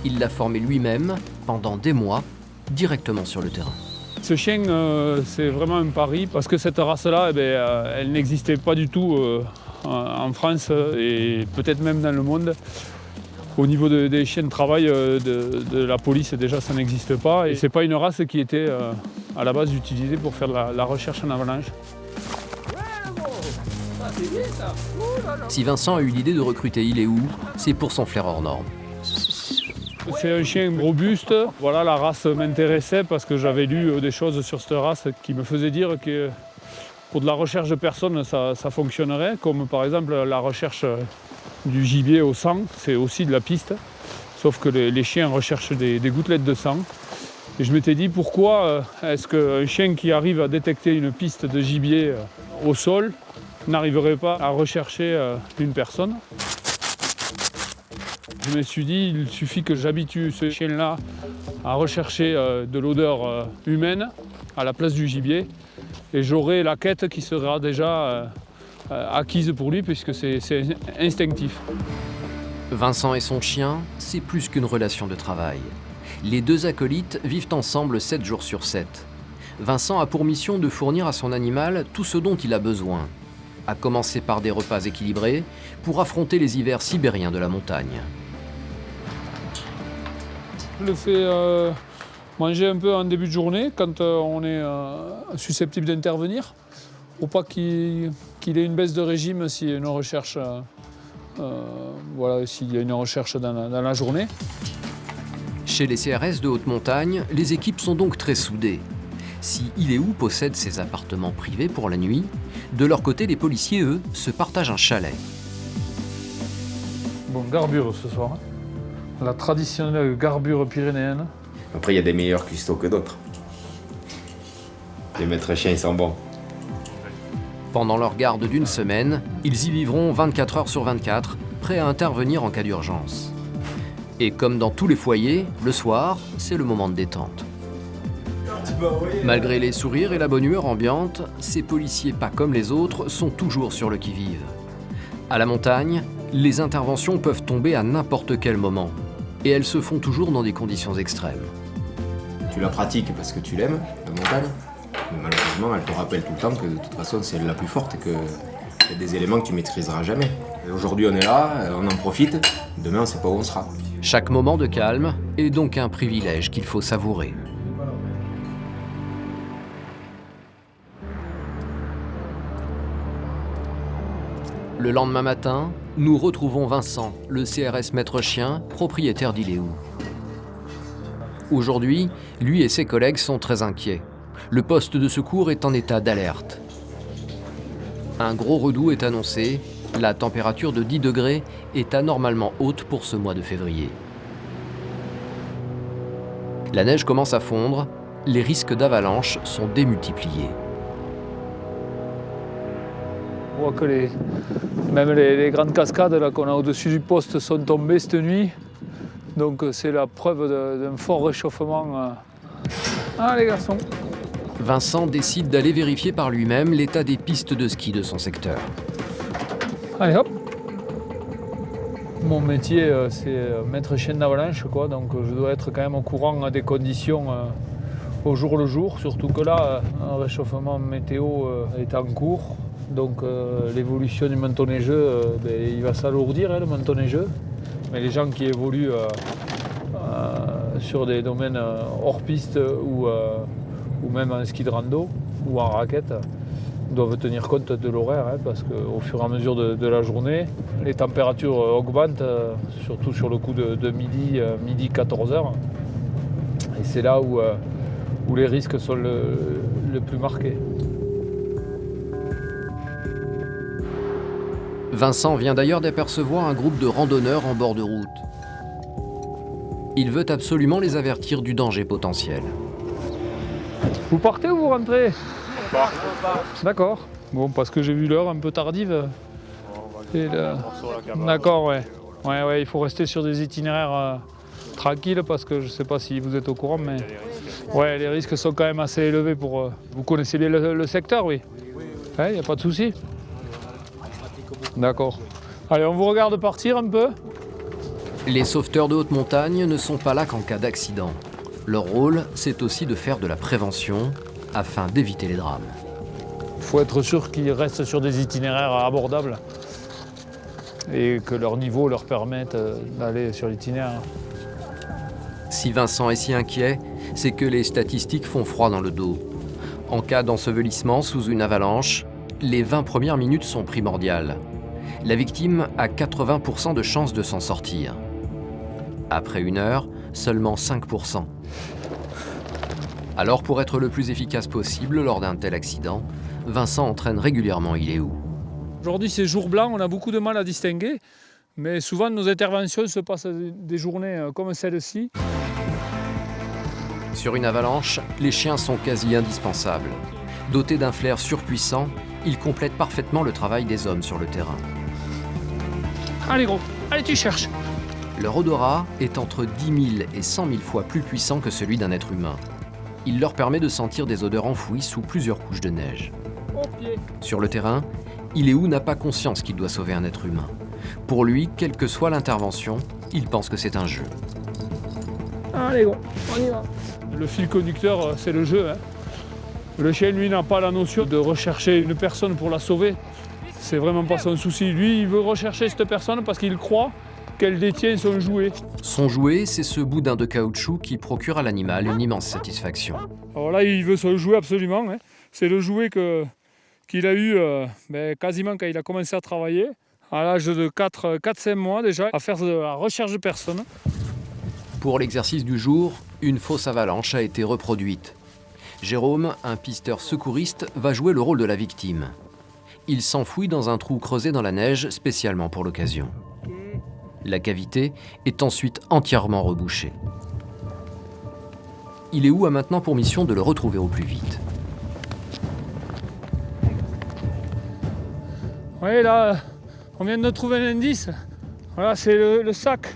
Il l'a formé lui-même pendant des mois, directement sur le terrain. Ce chien, c'est vraiment un pari parce que cette race-là, elle n'existait pas du tout en France et peut-être même dans le monde. Au niveau des chiens de travail de la police, déjà, ça n'existe pas. Et c'est pas une race qui était à la base utilisée pour faire la recherche en avalanche. Si Vincent a eu l'idée de recruter Iléou, c'est pour son flair hors norme. C'est un chien robuste. Voilà, la race m'intéressait parce que j'avais lu des choses sur cette race qui me faisaient dire que pour de la recherche de personnes, ça fonctionnerait. Comme par exemple la recherche du gibier au sang, c'est aussi de la piste. Sauf que les chiens recherchent des gouttelettes de sang. Et je m'étais dit pourquoi est-ce qu'un chien qui arrive à détecter une piste de gibier au sol n'arriverait pas à rechercher une personne. Je me suis dit, il suffit que j'habitue ce chien-là à rechercher de l'odeur humaine à la place du gibier et j'aurai la quête qui sera déjà acquise pour lui puisque c'est instinctif. Vincent et son chien, c'est plus qu'une relation de travail. Les deux acolytes vivent ensemble 7 jours sur 7. Vincent a pour mission de fournir à son animal tout ce dont il a besoin, à commencer par des repas équilibrés pour affronter les hivers sibériens de la montagne. Je le fais manger un peu en début de journée quand on est susceptible d'intervenir, pour pas qu'il ait une baisse de régime s'il y a une recherche, s'il y a une recherche dans la journée. Chez les CRS de haute montagne, les équipes sont donc très soudées. Si Iléou possède ses appartements privés pour la nuit, de leur côté, les policiers, eux, se partagent un chalet. Bon, garbure ce soir. La traditionnelle garbure pyrénéenne. Après, il y a des meilleurs cuistots que d'autres. Les maîtres chiens, ils sont bons. Pendant leur garde d'une semaine, ils y vivront 24 heures sur 24, prêts à intervenir en cas d'urgence. Et comme dans tous les foyers, le soir, c'est le moment de détente. Malgré les sourires et la bonne humeur ambiante, ces policiers pas comme les autres sont toujours sur le qui-vive. À la montagne, les interventions peuvent tomber à n'importe quel moment. Et elles se font toujours dans des conditions extrêmes. Tu la pratiques parce que tu l'aimes, la montagne, mais malheureusement, elle te rappelle tout le temps que de toute façon, c'est la plus forte et qu'il y a des éléments que tu maîtriseras jamais. Et aujourd'hui, on est là, on en profite, demain, on ne sait pas où on sera. Chaque moment de calme est donc un privilège qu'il faut savourer. Le lendemain matin, nous retrouvons Vincent, le CRS maître chien, propriétaire d'Iléou. Aujourd'hui, lui et ses collègues sont très inquiets. Le poste de secours est en état d'alerte. Un gros redout est annoncé. La température de 10 degrés est anormalement haute pour ce mois de février. La neige commence à fondre. Les risques d'avalanche sont démultipliés. On voit que même les grandes cascades là, qu'on a au-dessus du poste sont tombées cette nuit. Donc c'est la preuve d'un fort réchauffement. Ah les garçons! Vincent décide d'aller vérifier par lui-même l'état des pistes de ski de son secteur. Allez hop! Mon métier c'est maître chien d'avalanche, quoi, donc je dois être quand même au courant des conditions au jour le jour, surtout que là, un réchauffement météo est en cours. Donc l'évolution du manteau neigeux, il va s'alourdir, le manteau neigeux. Mais les gens qui évoluent sur des domaines hors piste ou même en ski de rando ou en raquette doivent tenir compte de l'horaire, parce qu'au fur et à mesure de la journée, les températures augmentent, surtout sur le coup de midi 14h. Et c'est là où les risques sont le plus marqués. Vincent vient d'ailleurs d'apercevoir un groupe de randonneurs en bord de route. Il veut absolument les avertir du danger potentiel. Vous partez ou vous rentrez? On part. D'accord. Bon, parce que j'ai vu l'heure un peu tardive. D'accord, ouais. Ouais, il faut rester sur des itinéraires tranquilles parce que je ne sais pas si vous êtes au courant, mais ouais, les risques sont quand même assez élevés pour... Vous connaissez bien le secteur, oui? Il n'y a pas de souci. D'accord. Allez, on vous regarde partir un peu. Les sauveteurs de haute montagne ne sont pas là qu'en cas d'accident. Leur rôle, c'est aussi de faire de la prévention afin d'éviter les drames. Il faut être sûr qu'ils restent sur des itinéraires abordables et que leur niveau leur permette d'aller sur l'itinéraire. Si Vincent est si inquiet, c'est que les statistiques font froid dans le dos. En cas d'ensevelissement sous une avalanche, les 20 premières minutes sont primordiales. La victime a 80% de chances de s'en sortir. Après 1 heure, seulement 5%. Alors pour être le plus efficace possible lors d'un tel accident, Vincent entraîne régulièrement Iléou. Aujourd'hui c'est jour blanc, on a beaucoup de mal à distinguer, mais souvent nos interventions se passent des journées comme celle-ci. Sur une avalanche, les chiens sont quasi indispensables. Dotés d'un flair surpuissant, ils complètent parfaitement le travail des hommes sur le terrain. Allez gros, allez tu cherches. Leur odorat est entre 10 000 et 100 000 fois plus puissant que celui d'un être humain. Il leur permet de sentir des odeurs enfouies sous plusieurs couches de neige. Sur le terrain, Iléou n'a pas conscience qu'il doit sauver un être humain. Pour lui, quelle que soit l'intervention, il pense que c'est un jeu. Allez gros, on y va. Le fil conducteur, c'est le jeu. Le chien, lui, n'a pas la notion de rechercher une personne pour la sauver. C'est vraiment pas son souci. Lui, il veut rechercher cette personne parce qu'il croit qu'elle détient son jouet. Son jouet, c'est ce boudin de caoutchouc qui procure à l'animal une immense satisfaction. Alors là, il veut son jouet absolument. C'est le jouet qu'il a eu quasiment quand il a commencé à travailler, à l'âge de 4-5 mois déjà, à faire de la recherche de personnes. Pour l'exercice du jour, une fausse avalanche a été reproduite. Jérôme, un pisteur secouriste, va jouer le rôle de la victime. Il s'enfouit dans un trou creusé dans la neige spécialement pour l'occasion. La cavité est ensuite entièrement rebouchée. Iléou a maintenant pour mission de le retrouver au plus vite. Oui, là, on vient de trouver un indice. Voilà, c'est le sac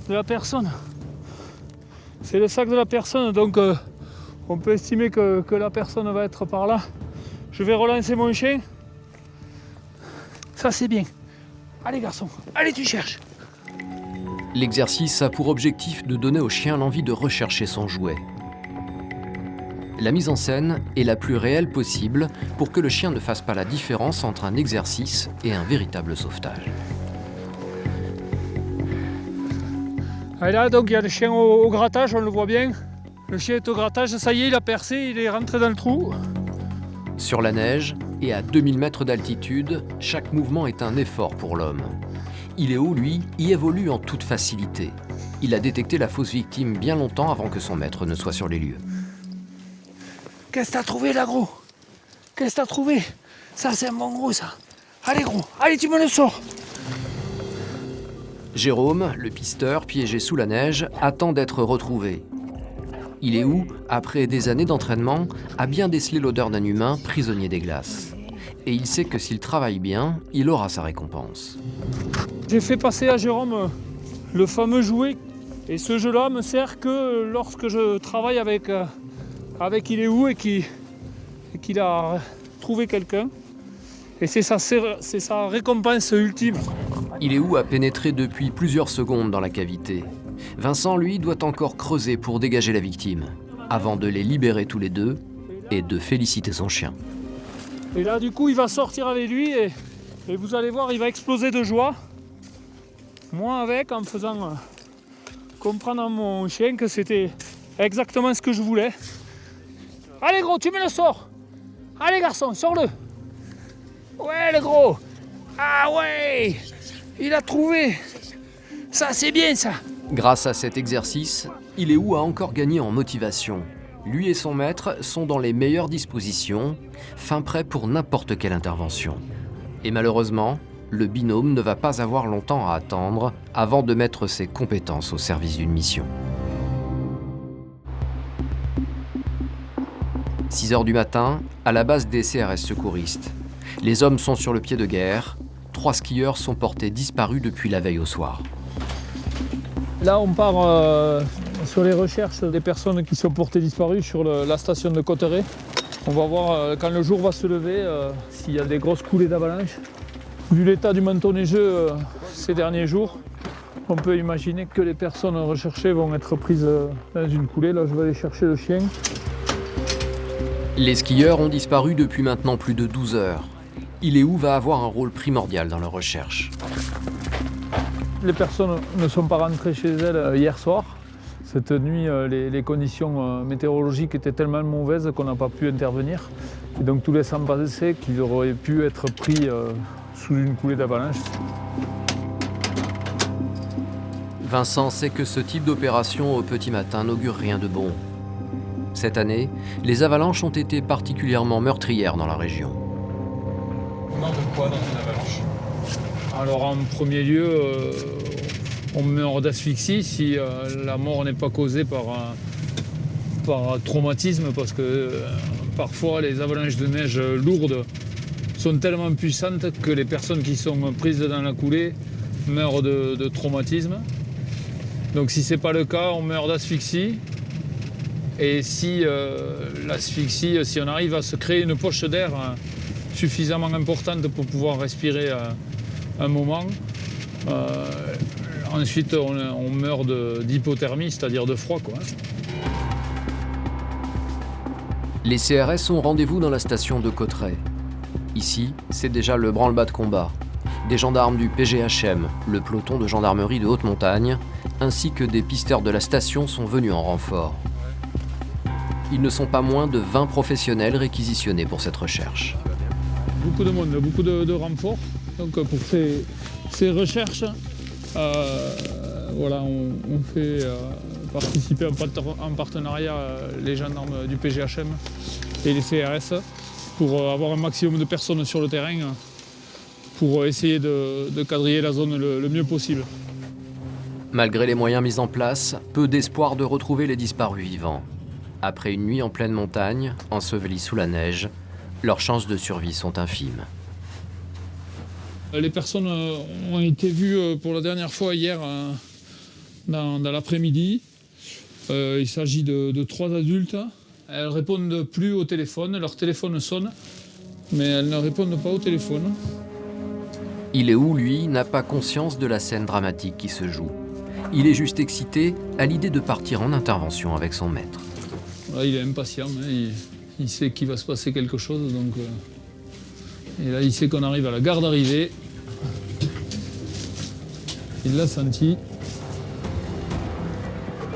de la personne. C'est le sac de la personne, donc on peut estimer que la personne va être par là. Je vais relancer mon chien. Ça, c'est bien. Allez, garçon, allez, tu cherches. L'exercice a pour objectif de donner au chien l'envie de rechercher son jouet. La mise en scène est la plus réelle possible pour que le chien ne fasse pas la différence entre un exercice et un véritable sauvetage. Et là, donc, il y a le chien au grattage, on le voit bien. Le chien est au grattage, ça y est, il a percé, il est rentré dans le trou. Sur la neige et à 2000 mètres d'altitude, chaque mouvement est un effort pour l'homme. Iléou, lui, y évolue en toute facilité. Il a détecté la fausse victime bien longtemps avant que son maître ne soit sur les lieux. Qu'est-ce que t'as trouvé là, gros? Qu'est-ce que t'as trouvé? Ça, c'est un bon gros, ça. Allez, gros, allez, tu me le sors. Jérôme, le pisteur, piégé sous la neige, attend d'être retrouvé. Iléou, après des années d'entraînement, a bien décelé l'odeur d'un humain prisonnier des glaces. Et il sait que s'il travaille bien, il aura sa récompense. J'ai fait passer à Jérôme le fameux jouet. Et ce jeu-là me sert que lorsque je travaille avec Iléou et qu'il a trouvé quelqu'un. Et c'est sa récompense ultime. Iléou a pénétré depuis plusieurs secondes dans la cavité. Vincent, lui, doit encore creuser pour dégager la victime, avant de les libérer tous les deux et de féliciter son chien. Et là, du coup, il va sortir avec lui et vous allez voir, il va exploser de joie. Moi avec, en me faisant comprendre à mon chien que c'était exactement ce que je voulais. Allez gros, tu me le sors. Allez garçon, sors-le. Ouais le gros. Ah ouais, il a trouvé. Ça c'est bien ça. Grâce à cet exercice, Iléou a encore gagné en motivation. Lui et son maître sont dans les meilleures dispositions, fin prêts pour n'importe quelle intervention. Et malheureusement, le binôme ne va pas avoir longtemps à attendre avant de mettre ses compétences au service d'une mission. 6 h du matin, à la base des CRS secouristes. Les hommes sont sur le pied de guerre. 3 skieurs sont portés disparus depuis la veille au soir. Là, on part sur les recherches des personnes qui sont portées disparues sur la station de Cotteret. On va voir quand le jour va se lever s'il y a des grosses coulées d'avalanche. Vu l'état du manteau neigeux ces derniers jours, on peut imaginer que les personnes recherchées vont être prises dans une coulée. Là, je vais aller chercher le chien. Les skieurs ont disparu depuis maintenant plus de 12 heures. Iléou va avoir un rôle primordial dans leur recherche. Les personnes ne sont pas rentrées chez elles hier soir. Cette nuit, les conditions météorologiques étaient tellement mauvaises qu'on n'a pas pu intervenir. Et donc tout laisse penser qu'ils auraient pu être pris sous une coulée d'avalanche. Vincent sait que ce type d'opération au petit matin n'augure rien de bon. Cette année, les avalanches ont été particulièrement meurtrières dans la région. On meurt de quoi dans une avalanche? Alors en premier lieu, on meurt d'asphyxie si la mort n'est pas causée par traumatisme, parce que parfois les avalanches de neige lourdes sont tellement puissantes que les personnes qui sont prises dans la coulée meurent de traumatisme. Donc si ce n'est pas le cas, on meurt d'asphyxie. Et si l'asphyxie, si on arrive à se créer une poche d'air suffisamment importante pour pouvoir respirer un moment, ensuite on meurt d'hypothermie, c'est-à-dire de froid, quoi. Les CRS ont rendez-vous dans la station de Cotteret. Ici, c'est déjà le branle-bas de combat. Des gendarmes du PGHM, le peloton de gendarmerie de haute montagne, ainsi que des pisteurs de la station sont venus en renfort. Ils ne sont pas moins de 20 professionnels réquisitionnés pour cette recherche. Beaucoup de monde, beaucoup de renforts. Donc pour ces recherches, voilà, on fait participer en partenariat les gendarmes du PGHM et les CRS pour avoir un maximum de personnes sur le terrain pour essayer de quadriller la zone le mieux possible. Malgré les moyens mis en place, peu d'espoir de retrouver les disparus vivants. Après une nuit en pleine montagne, ensevelis sous la neige, leurs chances de survie sont infimes. Les personnes ont été vues pour la dernière fois hier dans l'après-midi. Il s'agit de 3 adultes. Elles répondent plus au téléphone, leur téléphone sonne, mais elles ne répondent pas au téléphone. Iléou, lui, n'a pas conscience de la scène dramatique qui se joue. Il est juste excité à l'idée de partir en intervention avec son maître. Là, il est impatient, hein, il sait qu'il va se passer quelque chose, donc, et là il sait qu'on arrive à la gare d'arrivée. Il l'a senti.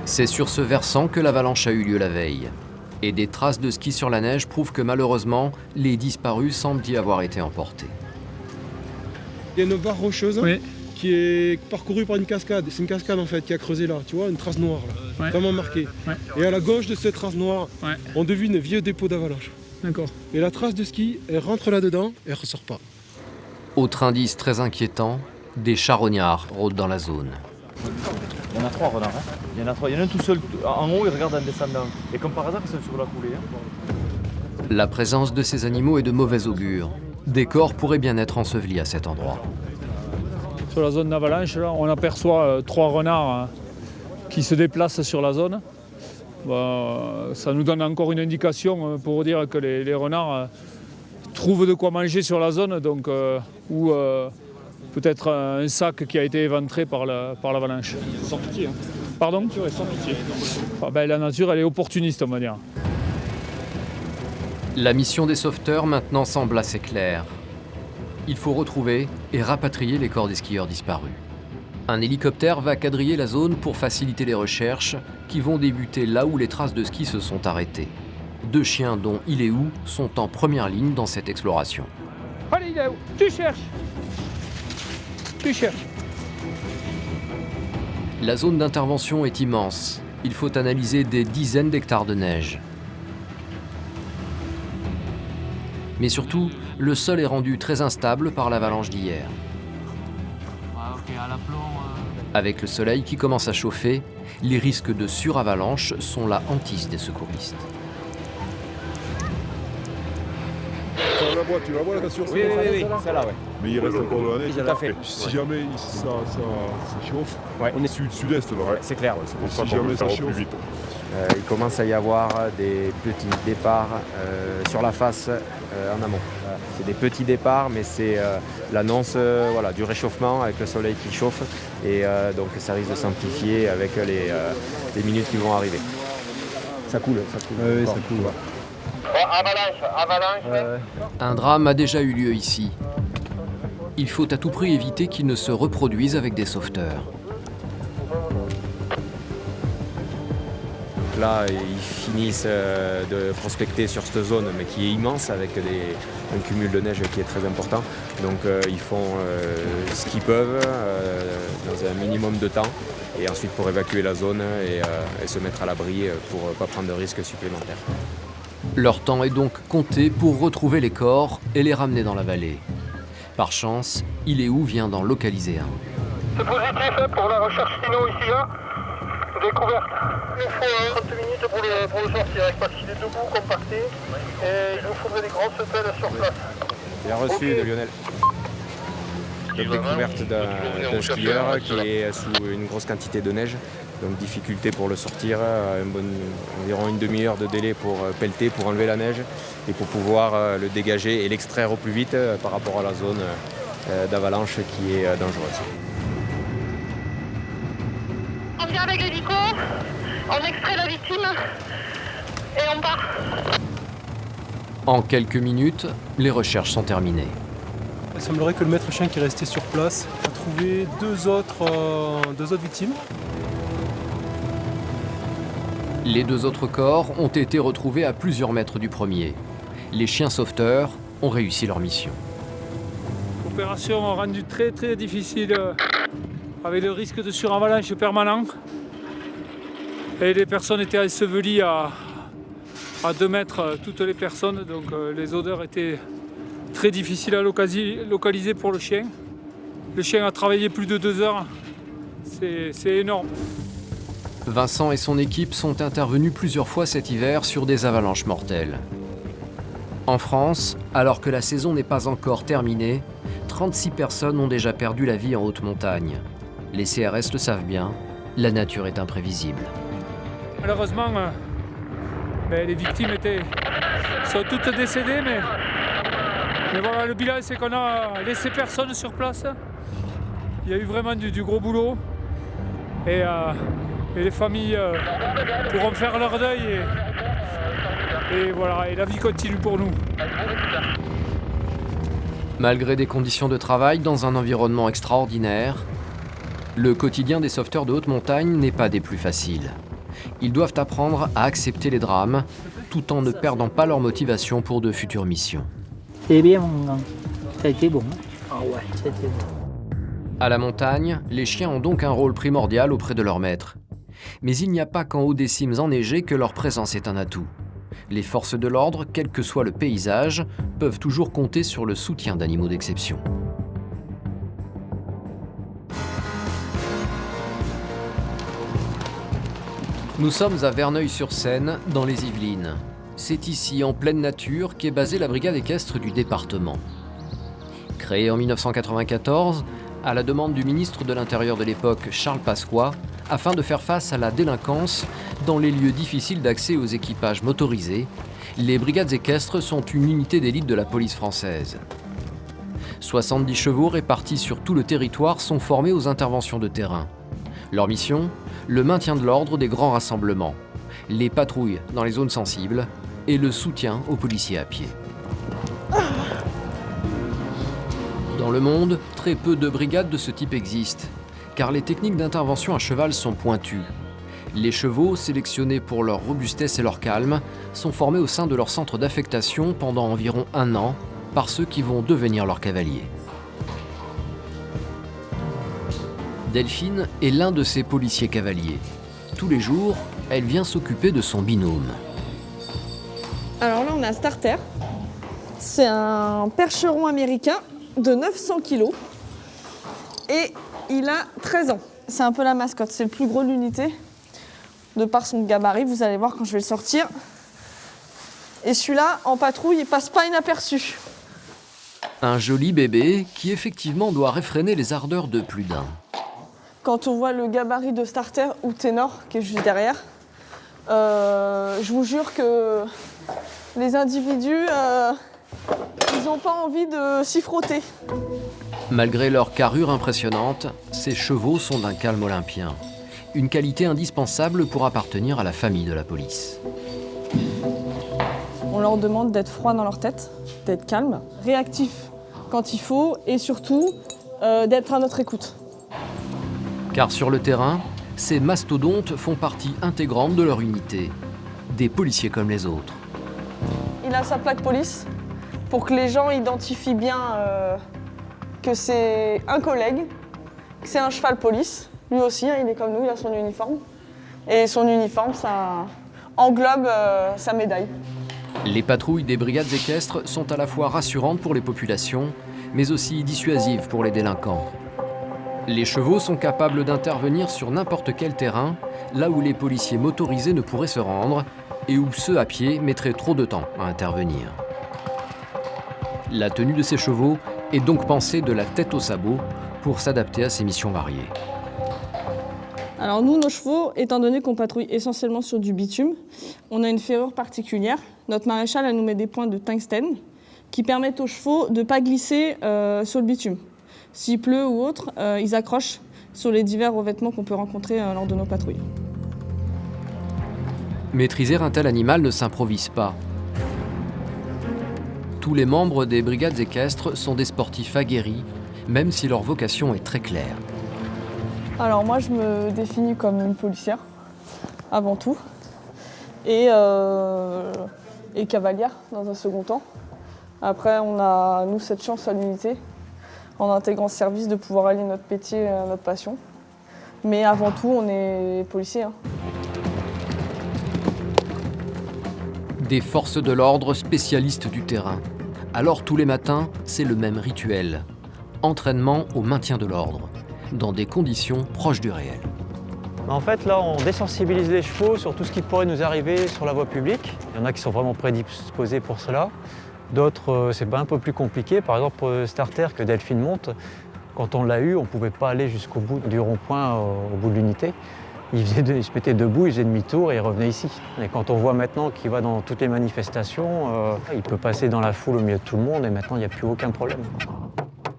C'est sur ce versant que l'avalanche a eu lieu la veille. Et des traces de ski sur la neige prouvent que malheureusement, les disparus semblent y avoir été emportés. Il y a une barre rocheuse qui est parcourue par une cascade. C'est une cascade en fait qui a creusé là, tu vois, une trace noire là, vraiment marquée. Ouais. Et à la gauche de cette trace noire, on devine un vieux dépôt d'avalanche. D'accord. Et la trace de ski, elle rentre là-dedans et elle ressort pas. Autre indice très inquiétant, des charognards rôdent dans la zone. Il y en a 3 renards. Hein. Il y en a un tout seul. En haut, il regarde en descendant. Et comme par hasard, ils sont sur la coulée. Hein. La présence de ces animaux est de mauvais augure. Des corps pourraient bien être ensevelis à cet endroit. Sur la zone d'avalanche, là, on aperçoit 3 renards qui se déplacent sur la zone. Ça nous donne encore une indication pour dire que les renards trouvent de quoi manger sur la zone, donc, ou peut-être un sac qui a été éventré par l'avalanche. Sans pitié. Hein. Pardon ? La nature est sans pitié. La nature, elle est opportuniste, on va dire. La mission des sauveteurs maintenant semble assez claire. Il faut retrouver et rapatrier les corps des skieurs disparus. Un hélicoptère va quadriller la zone pour faciliter les recherches qui vont débuter là où les traces de ski se sont arrêtées. 2 chiens, dont Iléou, sont en première ligne dans cette exploration. Allez Iléou, tu cherches. La zone d'intervention est immense. Il faut analyser des dizaines d'hectares de neige. Mais surtout, le sol est rendu très instable par l'avalanche d'hier. Avec le soleil qui commence à chauffer, les risques de suravalanche sont la hantise des secouristes. Tu la vois la voiture? Oui, celle-là, ouais. Mais il reste encore de la neige. Tout à fait. Si jamais ça chauffe, on est sud-est là. Ouais, c'est clair. C'est pour ça qu'on veut faire au plus vite. Il commence à y avoir des petits départs sur la face en amont. C'est des petits départs, mais c'est l'annonce du réchauffement avec le soleil qui chauffe. Et donc ça risque de s'amplifier avec les minutes qui vont arriver. Ça coule. Oui, ça coule. Avalanche. Un drame a déjà eu lieu ici. Il faut à tout prix éviter qu'il ne se reproduise avec des sauveteurs. Là, ils finissent de prospecter sur cette zone, mais qui est immense, avec un cumul de neige qui est très important. Donc ils font ce qu'ils peuvent dans un minimum de temps, et ensuite pour évacuer la zone et se mettre à l'abri pour ne pas prendre de risques supplémentaires. Leur temps est donc compté pour retrouver les corps et les ramener dans la vallée. Par chance, Iléou vient d'en localiser un. C'est positif pour la recherche Sino ici, découverte. Il nous faut 30 minutes pour le sortir, parce qu'il est debout, compacté, et il nous faudrait des grosses pelles sur place. Bien reçu de Lionel. La découverte d'un skieur qui est sous une grosse quantité de neige, donc difficulté pour le sortir, environ une demi-heure de délai pour pelleter, pour enlever la neige et pour pouvoir le dégager et l'extraire au plus vite par rapport à la zone d'avalanche qui est dangereuse. On vient avec l'hélico, on extrait la victime et on part. En quelques minutes, les recherches sont terminées. Il semblerait que le maître chien qui est resté sur place a trouvé deux autres victimes. Les deux autres corps ont été retrouvés à plusieurs mètres du premier. Les chiens sauveteurs ont réussi leur mission. L'opération a rendu très difficile, avec le risque de suravalanche permanent. Et les personnes étaient ensevelies à 2 mètres, toutes les personnes, donc les odeurs étaient très difficiles à localiser pour le chien. Le chien a travaillé plus de 2 heures, c'est énorme. Vincent et son équipe sont intervenus plusieurs fois cet hiver sur des avalanches mortelles. En France, alors que la saison n'est pas encore terminée, 36 personnes ont déjà perdu la vie en haute montagne. Les CRS le savent bien, la nature est imprévisible. Malheureusement, les victimes sont toutes décédées, mais voilà, le bilan c'est qu'on a laissé personne sur place. Il y a eu vraiment du gros boulot et les familles pourront faire leur deuil et voilà, et la vie continue pour nous. Malgré des conditions de travail dans un environnement extraordinaire, le quotidien des sauveteurs de haute montagne n'est pas des plus faciles. Ils doivent apprendre à accepter les drames tout en ne perdant pas leur motivation pour de futures missions. C'est bien, mon gars. Ça a été bon. Ah ouais, ça a été bon. À la montagne, les chiens ont donc un rôle primordial auprès de leur maître. Mais il n'y a pas qu'en haut des cimes enneigées que leur présence est un atout. Les forces de l'ordre, quel que soit le paysage, peuvent toujours compter sur le soutien d'animaux d'exception. Nous sommes à Verneuil-sur-Seine, dans les Yvelines. C'est ici, en pleine nature, qu'est basée la brigade équestre du département. Créée en 1994, à la demande du ministre de l'Intérieur de l'époque, Charles Pasqua, afin de faire face à la délinquance dans les lieux difficiles d'accès aux équipages motorisés, les brigades équestres sont une unité d'élite de la police française. 70 chevaux répartis sur tout le territoire sont formés aux interventions de terrain. Leur mission ? Le maintien de l'ordre des grands rassemblements, les patrouilles dans les zones sensibles et le soutien aux policiers à pied. Dans le monde, très peu de brigades de ce type existent, car les techniques d'intervention à cheval sont pointues. Les chevaux, sélectionnés pour leur robustesse et leur calme, sont formés au sein de leur centre d'affectation pendant environ 1 an par ceux qui vont devenir leurs cavaliers. Delphine est l'un de ces policiers cavaliers. Tous les jours, elle vient s'occuper de son binôme. Alors là, on a Starter. C'est un percheron américain de 900 kg. Et il a 13 ans. C'est un peu la mascotte, c'est le plus gros de l'unité. De par son gabarit, vous allez voir quand je vais le sortir. Et celui-là, en patrouille, il passe pas inaperçu. Un joli bébé qui effectivement doit réfréner les ardeurs de plus d'un. Quand on voit le gabarit de starter ou ténor qui est juste derrière, je vous jure que les individus, ils n'ont pas envie de s'y frotter. Malgré leur carrure impressionnante, ces chevaux sont d'un calme olympien. Une qualité indispensable pour appartenir à la famille de la police. On leur demande d'être froid dans leur tête, d'être calme, réactif quand il faut et surtout d'être à notre écoute. Car sur le terrain, ces mastodontes font partie intégrante de leur unité. Des policiers comme les autres. Il a sa plaque police pour que les gens identifient bien que c'est un collègue, que c'est un cheval police. Lui aussi, hein, il est comme nous, il a son uniforme. Et son uniforme, ça englobe sa médaille. Les patrouilles des brigades équestres sont à la fois rassurantes pour les populations, mais aussi dissuasives pour les délinquants. Les chevaux sont capables d'intervenir sur n'importe quel terrain, là où les policiers motorisés ne pourraient se rendre et où ceux à pied mettraient trop de temps à intervenir. La tenue de ces chevaux est donc pensée de la tête aux sabots pour s'adapter à ces missions variées. Alors nous, nos chevaux, étant donné qu'on patrouille essentiellement sur du bitume, on a une ferrure particulière. Notre maréchal, elle nous met des points de tungstène qui permettent aux chevaux de ne pas glisser sur le bitume. S'il pleut ou autre, ils accrochent sur les divers revêtements qu'on peut rencontrer lors de nos patrouilles. Maîtriser un tel animal ne s'improvise pas. Tous les membres des brigades équestres sont des sportifs aguerris, même si leur vocation est très claire. Alors moi, je me définis comme une policière, avant tout, et cavalière dans un second temps. Après, on a, nous, cette chance à l'unité, en intégrant ce service, de pouvoir allier notre métier à notre passion. Mais avant tout, on est policier. Hein. Des forces de l'ordre spécialistes du terrain. Alors tous les matins, c'est le même rituel. Entraînement au maintien de l'ordre, dans des conditions proches du réel. En fait, là, on désensibilise les chevaux sur tout ce qui pourrait nous arriver sur la voie publique. Il y en a qui sont vraiment prédisposés pour cela. D'autres, c'est un peu plus compliqué. Par exemple, Starter, que Delphine monte, quand on l'a eu, on ne pouvait pas aller jusqu'au bout du rond-point, au bout de l'unité. Il se mettait debout, il faisait demi-tour et il revenait ici. Et quand on voit maintenant qu'il va dans toutes les manifestations, il peut passer dans la foule au milieu de tout le monde et maintenant, il n'y a plus aucun problème.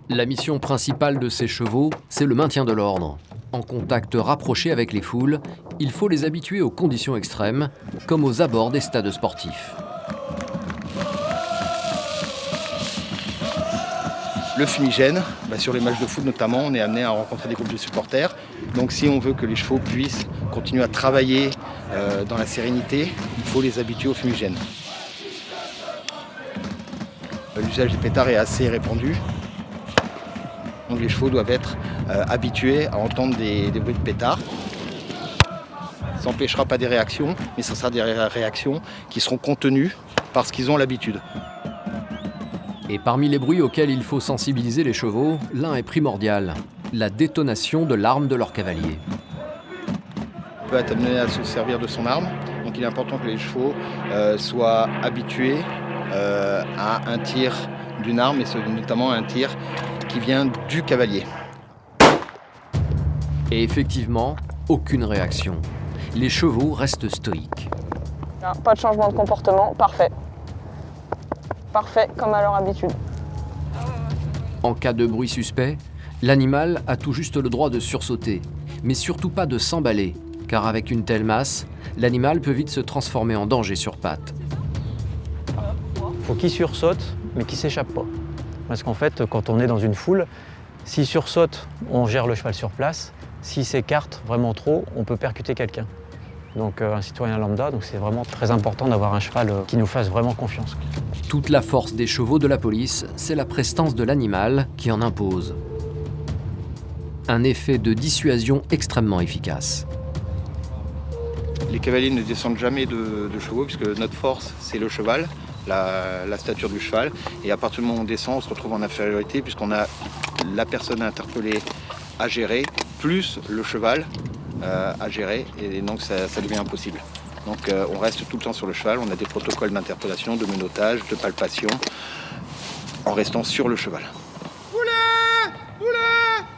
La mission principale de ces chevaux, c'est le maintien de l'ordre. En contact rapproché avec les foules, il faut les habituer aux conditions extrêmes, comme aux abords des stades sportifs. Le fumigène, sur les matchs de foot notamment, on est amené à rencontrer des groupes de supporters. Donc si on veut que les chevaux puissent continuer à travailler dans la sérénité, il faut les habituer au fumigène. L'usage des pétards est assez répandu. Donc les chevaux doivent être habitués à entendre des bruits de pétards. Ça n'empêchera pas des réactions, mais ce sera des réactions qui seront contenues parce qu'ils ont l'habitude. Et parmi les bruits auxquels il faut sensibiliser les chevaux, l'un est primordial, la détonation de l'arme de leur cavalier. On peut être amené à se servir de son arme, donc il est important que les chevaux soient habitués à un tir d'une arme, et notamment un tir qui vient du cavalier. Et effectivement, aucune réaction. Les chevaux restent stoïques. Non, pas de changement de comportement, parfait. Parfait, comme à leur habitude. En cas de bruit suspect, l'animal a tout juste le droit de sursauter, mais surtout pas de s'emballer, car avec une telle masse, l'animal peut vite se transformer en danger sur pattes. Il faut qu'il sursaute, mais qu'il ne s'échappe pas. Parce qu'en fait, quand on est dans une foule, s'il sursaute, on gère le cheval sur place. S'il s'écarte vraiment trop, on peut percuter quelqu'un. Donc un citoyen lambda, donc c'est vraiment très important d'avoir un cheval qui nous fasse vraiment confiance. Toute la force des chevaux de la police, c'est la prestance de l'animal qui en impose. Un effet de dissuasion extrêmement efficace. Les cavaliers ne descendent jamais de chevaux, puisque notre force, c'est le cheval, la stature du cheval. Et à partir du moment où on descend, on se retrouve en infériorité, puisqu'on a la personne à interpeller à gérer, plus le cheval à gérer, et donc ça devient impossible. Donc on reste tout le temps sur le cheval, on a des protocoles d'interpellation, de menottage, de palpation, en restant sur le cheval.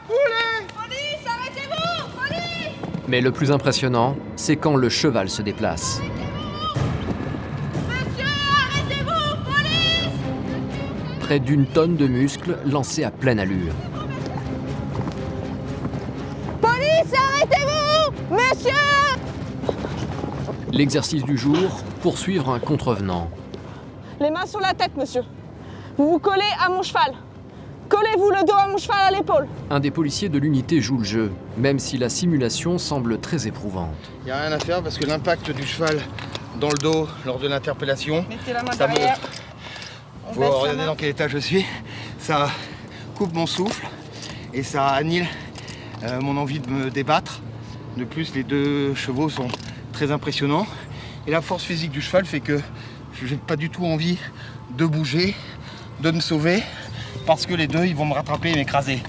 Police, arrêtez-vous! Police! Mais le plus impressionnant, c'est quand le cheval se déplace. Monsieur, arrêtez-vous! Police! Près d'une tonne de muscles lancés à pleine allure. Police, arrêtez-vous! Monsieur! L'exercice du jour, poursuivre un contrevenant. Les mains sur la tête, monsieur. Vous vous collez à mon cheval. Collez-vous le dos à mon cheval à l'épaule. Un des policiers de l'unité joue le jeu, même si la simulation semble très éprouvante. Il n'y a rien à faire parce que l'impact du cheval dans le dos lors de l'interpellation, Mettez la main ça derrière. monte. Vous regardez dans quel état je suis. Ça coupe mon souffle et ça annule mon envie de me débattre. De plus, les deux chevaux sont très impressionnants. Et la force physique du cheval fait que je n'ai pas du tout envie de bouger, de me sauver, parce que les deux, ils vont me rattraper et m'écraser.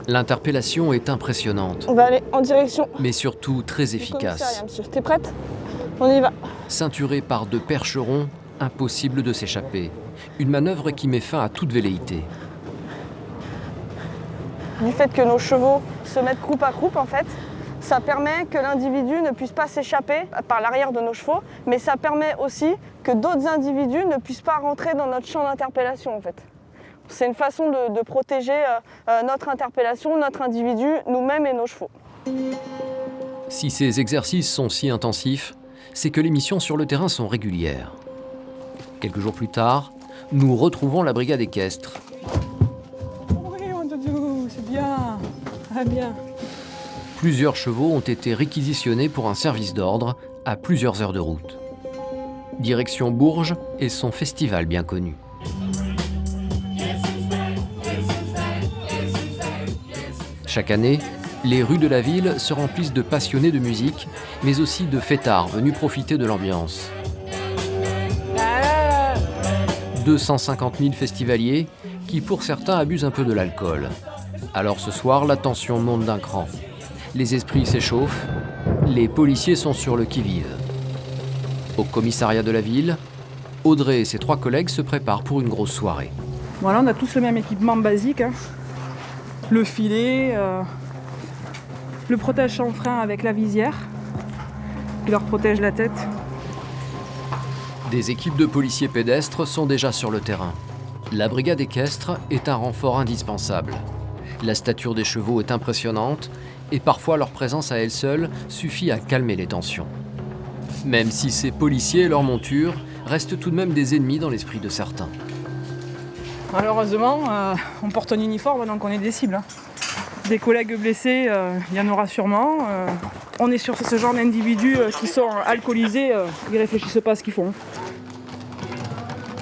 L'interpellation est impressionnante, On va aller en direction mais surtout très du efficace. commissariat, monsieur. T'es prête? On y va. Ceinturé par deux percherons, impossible de s'échapper. Une manœuvre qui met fin à toute velléité. Du fait que nos chevaux se mettent croupe à croupe, en fait, ça permet que l'individu ne puisse pas s'échapper par l'arrière de nos chevaux, mais ça permet aussi que d'autres individus ne puissent pas rentrer dans notre champ d'interpellation, en fait. C'est une façon de protéger notre interpellation, notre individu, nous-mêmes et nos chevaux. Si ces exercices sont si intensifs, c'est que les missions sur le terrain sont régulières. Quelques jours plus tard, nous retrouvons la brigade équestre. Oui, c'est bien, très bien. Plusieurs chevaux ont été réquisitionnés pour un service d'ordre à plusieurs heures de route. Direction Bourges et son festival bien connu. Chaque année, les rues de la ville se remplissent de passionnés de musique, mais aussi de fêtards venus profiter de l'ambiance. 250 000 festivaliers qui, pour certains, abusent un peu de l'alcool. Alors ce soir, la tension monte d'un cran. Les esprits s'échauffent, les policiers sont sur le qui-vive. Au commissariat de la ville, Audrey et ses 3 collègues se préparent pour une grosse soirée. Voilà, on a tous le même équipement basique. Le filet, le protège-chanfrein avec la visière, qui leur protège la tête. Des équipes de policiers pédestres sont déjà sur le terrain. La brigade équestre est un renfort indispensable. La stature des chevaux est impressionnante et parfois leur présence à elle seule suffit à calmer les tensions. Même si ces policiers et leurs montures restent tout de même des ennemis dans l'esprit de certains. Malheureusement, on porte un uniforme, donc on est des cibles. Des collègues blessés, il y en aura sûrement. On est sur ce genre d'individus qui sont alcoolisés, ils ne réfléchissent pas à ce qu'ils font.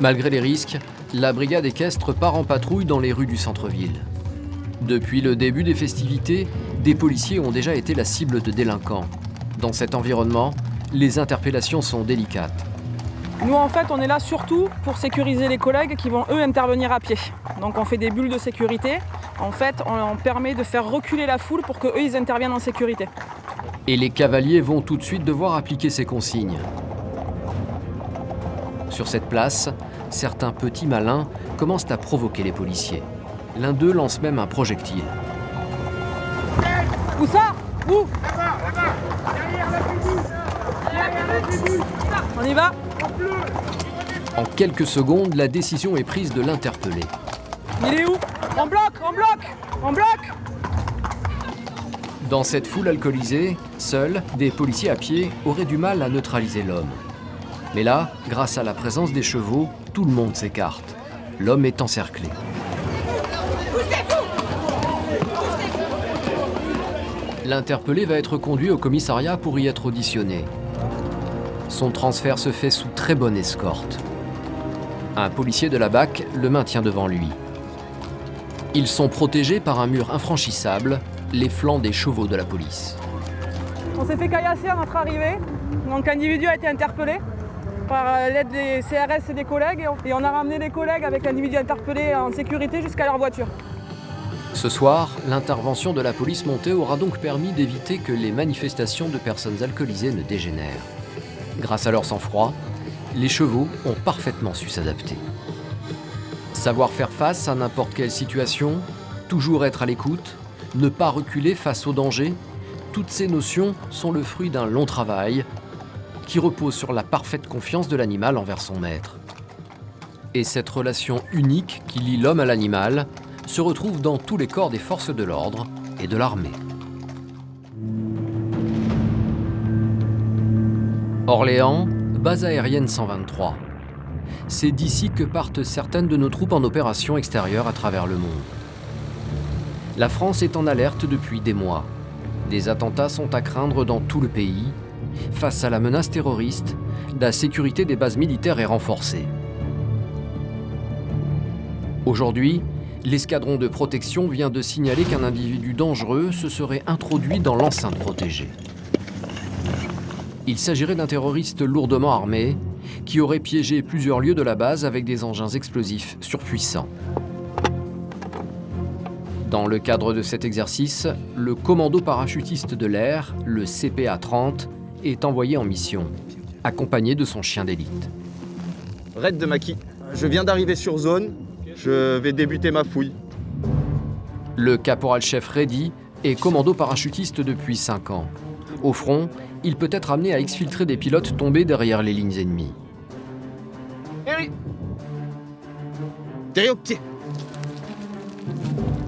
Malgré les risques, la brigade équestre part en patrouille dans les rues du centre-ville. Depuis le début des festivités, des policiers ont déjà été la cible de délinquants. Dans cet environnement, les interpellations sont délicates. Nous, en fait, on est là surtout pour sécuriser les collègues qui vont, eux, intervenir à pied. Donc on fait des bulles de sécurité. En fait, on permet de faire reculer la foule pour qu'eux, ils interviennent en sécurité. Et les cavaliers vont tout de suite devoir appliquer ces consignes. Sur cette place, certains petits malins commencent à provoquer les policiers. L'un d'eux lance même un projectile. Où ça? Où? On y va? En quelques secondes, la décision est prise de l'interpeller. Il est où? En bloc, en bloc, en bloc! Dans cette foule alcoolisée, seuls, des policiers à pied auraient du mal à neutraliser l'homme. Mais là, grâce à la présence des chevaux, tout le monde s'écarte. L'homme est encerclé. L'interpellé va être conduit au commissariat pour y être auditionné. Son transfert se fait sous très bonne escorte. Un policier de la BAC le maintient devant lui. Ils sont protégés par un mur infranchissable, les flancs des chevaux de la police. On s'est fait caillasser à notre arrivée. Donc l'individu a été interpellé par l'aide des CRS et des collègues. Et on a ramené les collègues avec l'individu interpellé en sécurité jusqu'à leur voiture. Ce soir, l'intervention de la police montée aura donc permis d'éviter que les manifestations de personnes alcoolisées ne dégénèrent. Grâce à leur sang-froid, les chevaux ont parfaitement su s'adapter. Savoir faire face à n'importe quelle situation, toujours être à l'écoute, ne pas reculer face au danger, toutes ces notions sont le fruit d'un long travail qui repose sur la parfaite confiance de l'animal envers son maître. Et cette relation unique qui lie l'homme à l'animal se retrouve dans tous les corps des forces de l'ordre et de l'armée. Orléans, base aérienne 123. C'est d'ici que partent certaines de nos troupes en opération extérieure à travers le monde. La France est en alerte depuis des mois. Des attentats sont à craindre dans tout le pays. Face à la menace terroriste, la sécurité des bases militaires est renforcée. Aujourd'hui, l'escadron de protection vient de signaler qu'un individu dangereux se serait introduit dans l'enceinte protégée. Il s'agirait d'un terroriste lourdement armé qui aurait piégé plusieurs lieux de la base avec des engins explosifs surpuissants. Dans le cadre de cet exercice, le commando parachutiste de l'air, le CPA-30, est envoyé en mission, accompagné de son chien d'élite. Raid de Maki. Je viens d'arriver sur zone. Je vais débuter ma fouille. Le caporal-chef Reddy est commando parachutiste depuis 5 ans. Au front, il peut être amené à exfiltrer des pilotes tombés derrière les lignes ennemies. Terry au pied.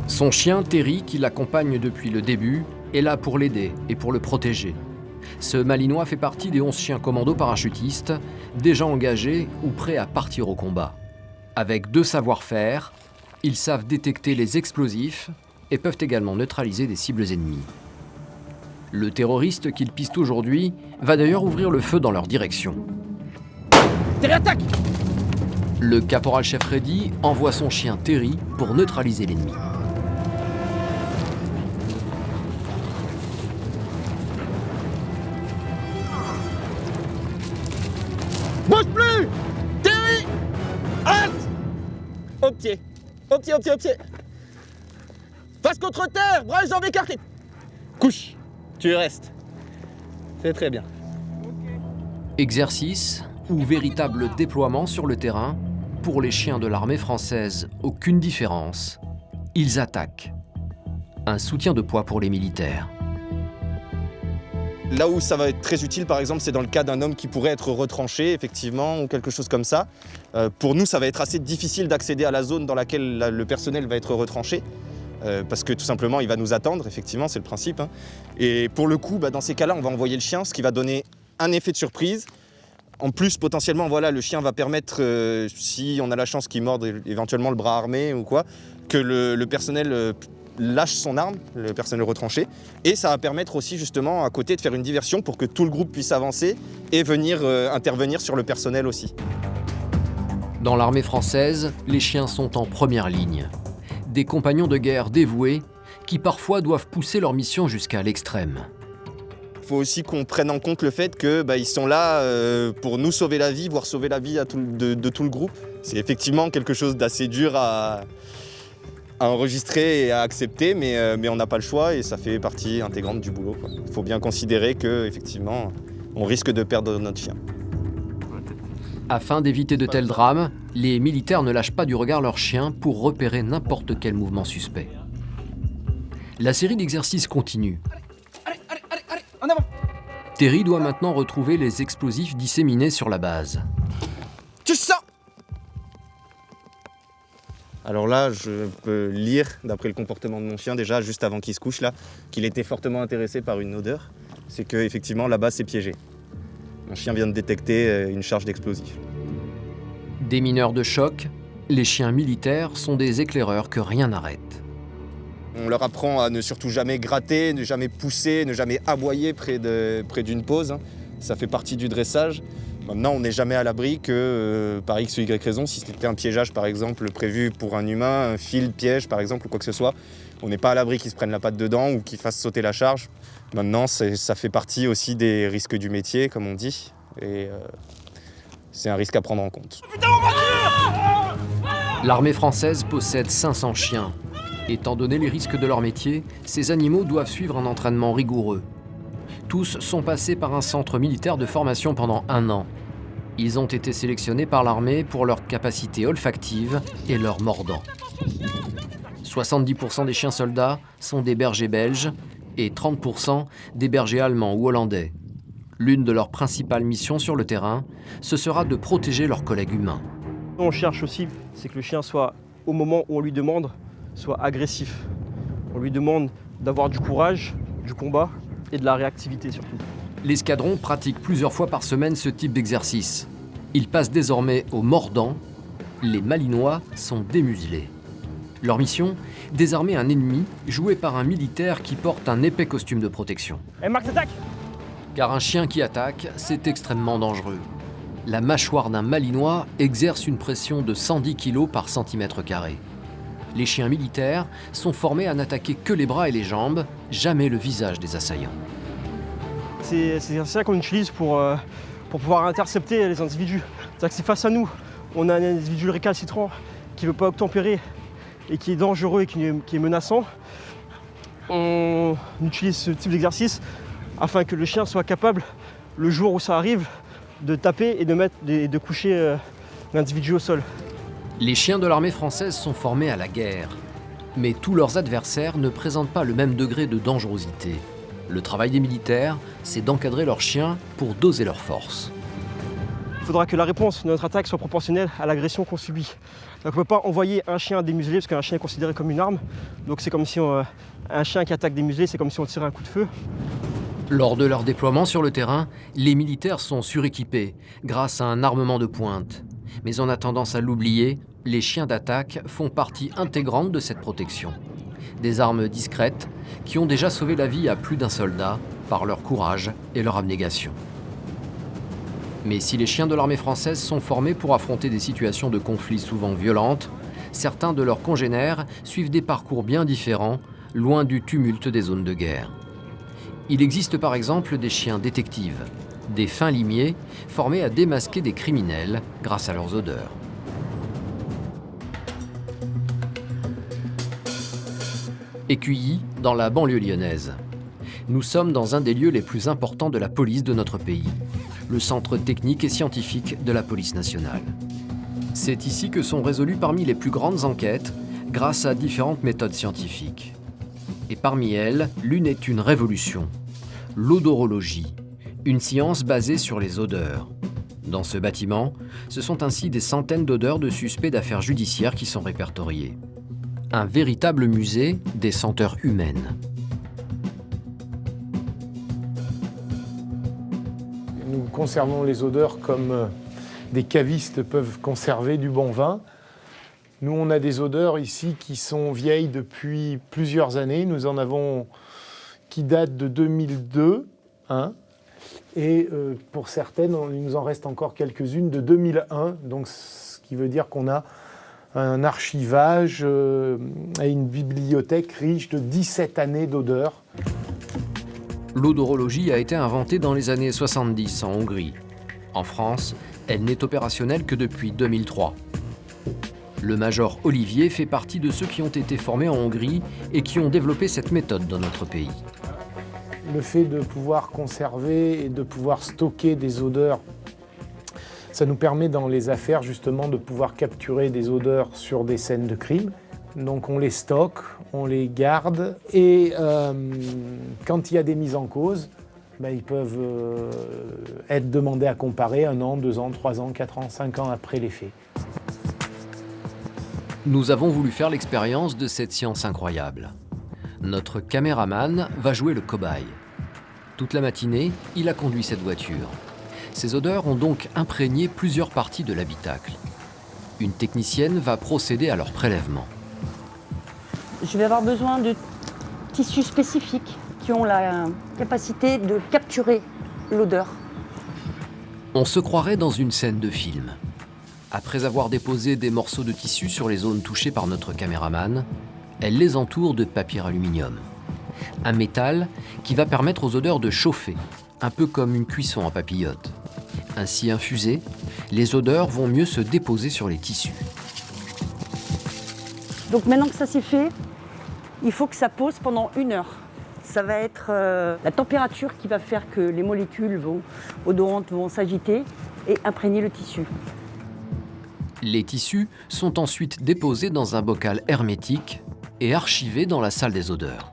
Son chien, Terry, qui l'accompagne depuis le début, est là pour l'aider et pour le protéger. Ce Malinois fait partie des 11 chiens commando parachutistes, déjà engagés ou prêts à partir au combat. Avec 2 savoir-faire, ils savent détecter les explosifs et peuvent également neutraliser des cibles ennemies. Le terroriste qu'ils pistent aujourd'hui va d'ailleurs ouvrir le feu dans leur direction. Terry, attaque! Le caporal-chef Reddy envoie son chien Terry pour neutraliser l'ennemi. Bouge plus! Terry! Halte! Au pied. Au pied, au pied, au pied. Face contre terre, bras et jambes écartés. Couche. Tu y restes. C'est très bien. Exercice ou véritable déploiement sur le terrain, pour les chiens de l'armée française, aucune différence. Ils attaquent. Un soutien de poids pour les militaires. Là où ça va être très utile, par exemple, c'est dans le cas d'un homme qui pourrait être retranché, effectivement, ou quelque chose comme ça. Pour nous, ça va être assez difficile d'accéder à la zone dans laquelle le personnel va être retranché, parce que tout simplement, il va nous attendre, effectivement, c'est le principe. Hein. Et pour le coup, dans ces cas-là, on va envoyer le chien, ce qui va donner un effet de surprise. En plus, potentiellement, voilà, le chien va permettre, si on a la chance qu'il morde éventuellement le bras armé ou quoi, que le personnel lâche son arme, le personnel retranché, et ça va permettre aussi justement à côté de faire une diversion pour que tout le groupe puisse avancer et venir intervenir sur le personnel aussi. Dans l'armée française, les chiens sont en première ligne. Des compagnons de guerre dévoués qui parfois doivent pousser leur mission jusqu'à l'extrême. Il faut aussi qu'on prenne en compte le fait qu'ils sont là pour nous sauver la vie, voire sauver la vie de tout le groupe. C'est effectivement quelque chose d'assez dur à enregistrer et à accepter, mais on n'a pas le choix et ça fait partie intégrante du boulot. Il faut bien considérer qu'effectivement, on risque de perdre notre chien. Afin d'éviter de tels drames, les militaires ne lâchent pas du regard leurs chiens pour repérer n'importe quel mouvement suspect. La série d'exercices continue. En avant! Terry doit maintenant retrouver les explosifs disséminés sur la base. Tu sens! Alors là, je peux lire, d'après le comportement de mon chien, déjà, juste avant qu'il se couche, là, qu'il était fortement intéressé par une odeur. C'est qu'effectivement, la base s'est piégée. Mon chien vient de détecter une charge d'explosifs. Des mineurs de choc, les chiens militaires sont des éclaireurs que rien n'arrête. On leur apprend à ne surtout jamais gratter, ne jamais pousser, ne jamais aboyer près d'une pose. Hein. Ça fait partie du dressage. Maintenant, on n'est jamais à l'abri que, par X ou Y raison, si c'était un piégeage, par exemple, prévu pour un humain, un fil piège, par exemple, ou quoi que ce soit, on n'est pas à l'abri qu'ils se prennent la patte dedans ou qu'ils fassent sauter la charge. Maintenant, ça fait partie aussi des risques du métier, comme on dit, et c'est un risque à prendre en compte. L'armée française possède 500 chiens. Étant donné les risques de leur métier, ces animaux doivent suivre un entraînement rigoureux. Tous sont passés par un centre militaire de formation pendant 1 an. Ils ont été sélectionnés par l'armée pour leur capacité olfactive et leur mordant. 70% des chiens soldats sont des bergers belges et 30% des bergers allemands ou hollandais. L'une de leurs principales missions sur le terrain, ce sera de protéger leurs collègues humains. On cherche aussi, c'est que le chien soit, au moment où on lui demande, soit agressif. On lui demande d'avoir du courage, du combat et de la réactivité surtout. L'escadron pratique plusieurs fois par semaine ce type d'exercice. Il passe désormais au mordant. Les Malinois sont démuselés. Leur mission, désarmer un ennemi joué par un militaire qui porte un épais costume de protection. Hey, Max, attaque! Car un chien qui attaque, c'est extrêmement dangereux. La mâchoire d'un Malinois exerce une pression de 110 kg par centimètre carré. Les chiens militaires sont formés à n'attaquer que les bras et les jambes, jamais le visage des assaillants. C'est ça qu'on utilise pour pouvoir intercepter les individus. C'est-à-dire que si face à nous, on a un individu récalcitrant qui ne veut pas obtempérer et qui est dangereux et qui est menaçant, on utilise ce type d'exercice afin que le chien soit capable, le jour où ça arrive, de taper et de coucher l'individu au sol. Les chiens de l'armée française sont formés à la guerre, mais tous leurs adversaires ne présentent pas le même degré de dangerosité. Le travail des militaires, c'est d'encadrer leurs chiens pour doser leurs forces. Il faudra que la réponse de notre attaque soit proportionnelle à l'agression qu'on subit. Donc on ne peut pas envoyer un chien démuselé parce qu'un chien est considéré comme une arme. Donc c'est comme si un chien qui attaque démuselé, c'est comme si on tirait un coup de feu. Lors de leur déploiement sur le terrain, les militaires sont suréquipés grâce à un armement de pointe. Mais on a tendance à l'oublier, les chiens d'attaque font partie intégrante de cette protection. Des armes discrètes qui ont déjà sauvé la vie à plus d'un soldat par leur courage et leur abnégation. Mais si les chiens de l'armée française sont formés pour affronter des situations de conflit souvent violentes, certains de leurs congénères suivent des parcours bien différents, loin du tumulte des zones de guerre. Il existe par exemple des chiens détectives, des fins limiers formés à démasquer des criminels grâce à leurs odeurs. Écuilly, dans la banlieue lyonnaise. Nous sommes dans un des lieux les plus importants de la police de notre pays, le centre technique et scientifique de la police nationale. C'est ici que sont résolues parmi les plus grandes enquêtes grâce à différentes méthodes scientifiques. Et parmi elles, l'une est une révolution, l'odorologie, une science basée sur les odeurs. Dans ce bâtiment, ce sont ainsi des centaines d'odeurs de suspects d'affaires judiciaires qui sont répertoriées. Un véritable musée des senteurs humaines. Nous conservons les odeurs comme des cavistes peuvent conserver du bon vin. Nous, on a des odeurs ici qui sont vieilles depuis plusieurs années. Nous en avons qui datent de 2002, et pour certaines, il nous en reste encore quelques-unes de 2001. Donc, ce qui veut dire qu'on a un archivage et une bibliothèque riche de 17 années d'odeurs. L'odorologie a été inventée dans les années 70 en Hongrie. En France, elle n'est opérationnelle que depuis 2003. Le major Olivier fait partie de ceux qui ont été formés en Hongrie et qui ont développé cette méthode dans notre pays. Le fait de pouvoir conserver et de pouvoir stocker des odeurs, ça nous permet dans les affaires justement de pouvoir capturer des odeurs sur des scènes de crime. Donc on les stocke, on les garde et quand il y a des mises en cause, ils peuvent être demandés à comparer 1 an, 2 ans, 3 ans, 4 ans, 5 ans après les faits. Nous avons voulu faire l'expérience de cette science incroyable. Notre caméraman va jouer le cobaye. Toute la matinée, il a conduit cette voiture. Ces odeurs ont donc imprégné plusieurs parties de l'habitacle. Une technicienne va procéder à leur prélèvement. Je vais avoir besoin de tissus spécifiques qui ont la capacité de capturer l'odeur. On se croirait dans une scène de film. Après avoir déposé des morceaux de tissu sur les zones touchées par notre caméraman, elle les entoure de papier aluminium. Un métal qui va permettre aux odeurs de chauffer, un peu comme une cuisson en papillote. Ainsi infusées, les odeurs vont mieux se déposer sur les tissus. Donc maintenant que ça c'est fait, Il faut que ça pose pendant 1 heure. Ça va être la température qui va faire que les molécules odorantes vont s'agiter et imprégner le tissu. Les tissus sont ensuite déposés dans un bocal hermétique et archivés dans la salle des odeurs.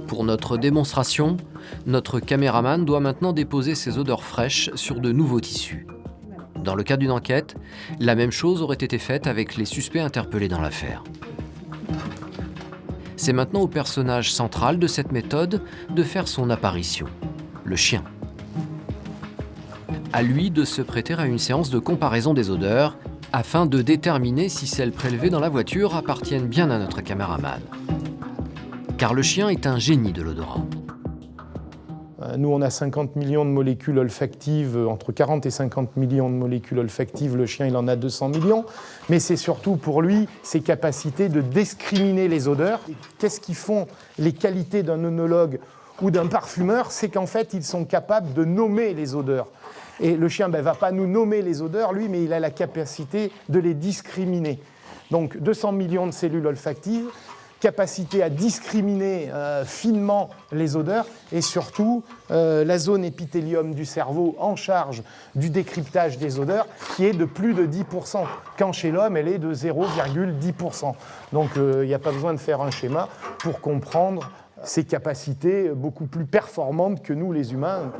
Pour notre démonstration, notre caméraman doit maintenant déposer ces odeurs fraîches sur de nouveaux tissus. Dans le cas d'une enquête, la même chose aurait été faite avec les suspects interpellés dans l'affaire. C'est maintenant au personnage central de cette méthode de faire son apparition, le chien. À lui de se prêter à une séance de comparaison des odeurs afin de déterminer si celles prélevées dans la voiture appartiennent bien à notre caméraman. Car le chien est un génie de l'odorat. Nous, on a 50 millions de molécules olfactives, entre 40 et 50 millions de molécules olfactives. Le chien, il en a 200 millions. Mais c'est surtout pour lui ses capacités de discriminer les odeurs. Qu'est-ce qui font les qualités d'un œnologue ou d'un parfumeur? C'est qu'en fait, ils sont capables de nommer les odeurs. Et le chien ne va pas nous nommer les odeurs, lui, mais il a la capacité de les discriminer. Donc 200 millions de cellules olfactives, capacité à discriminer finement les odeurs et surtout la zone épithélium du cerveau en charge du décryptage des odeurs qui est de plus de 10%, quand chez l'homme elle est de 0,10%. Donc il n'y a pas besoin de faire un schéma pour comprendre ces capacités beaucoup plus performantes que nous les humains.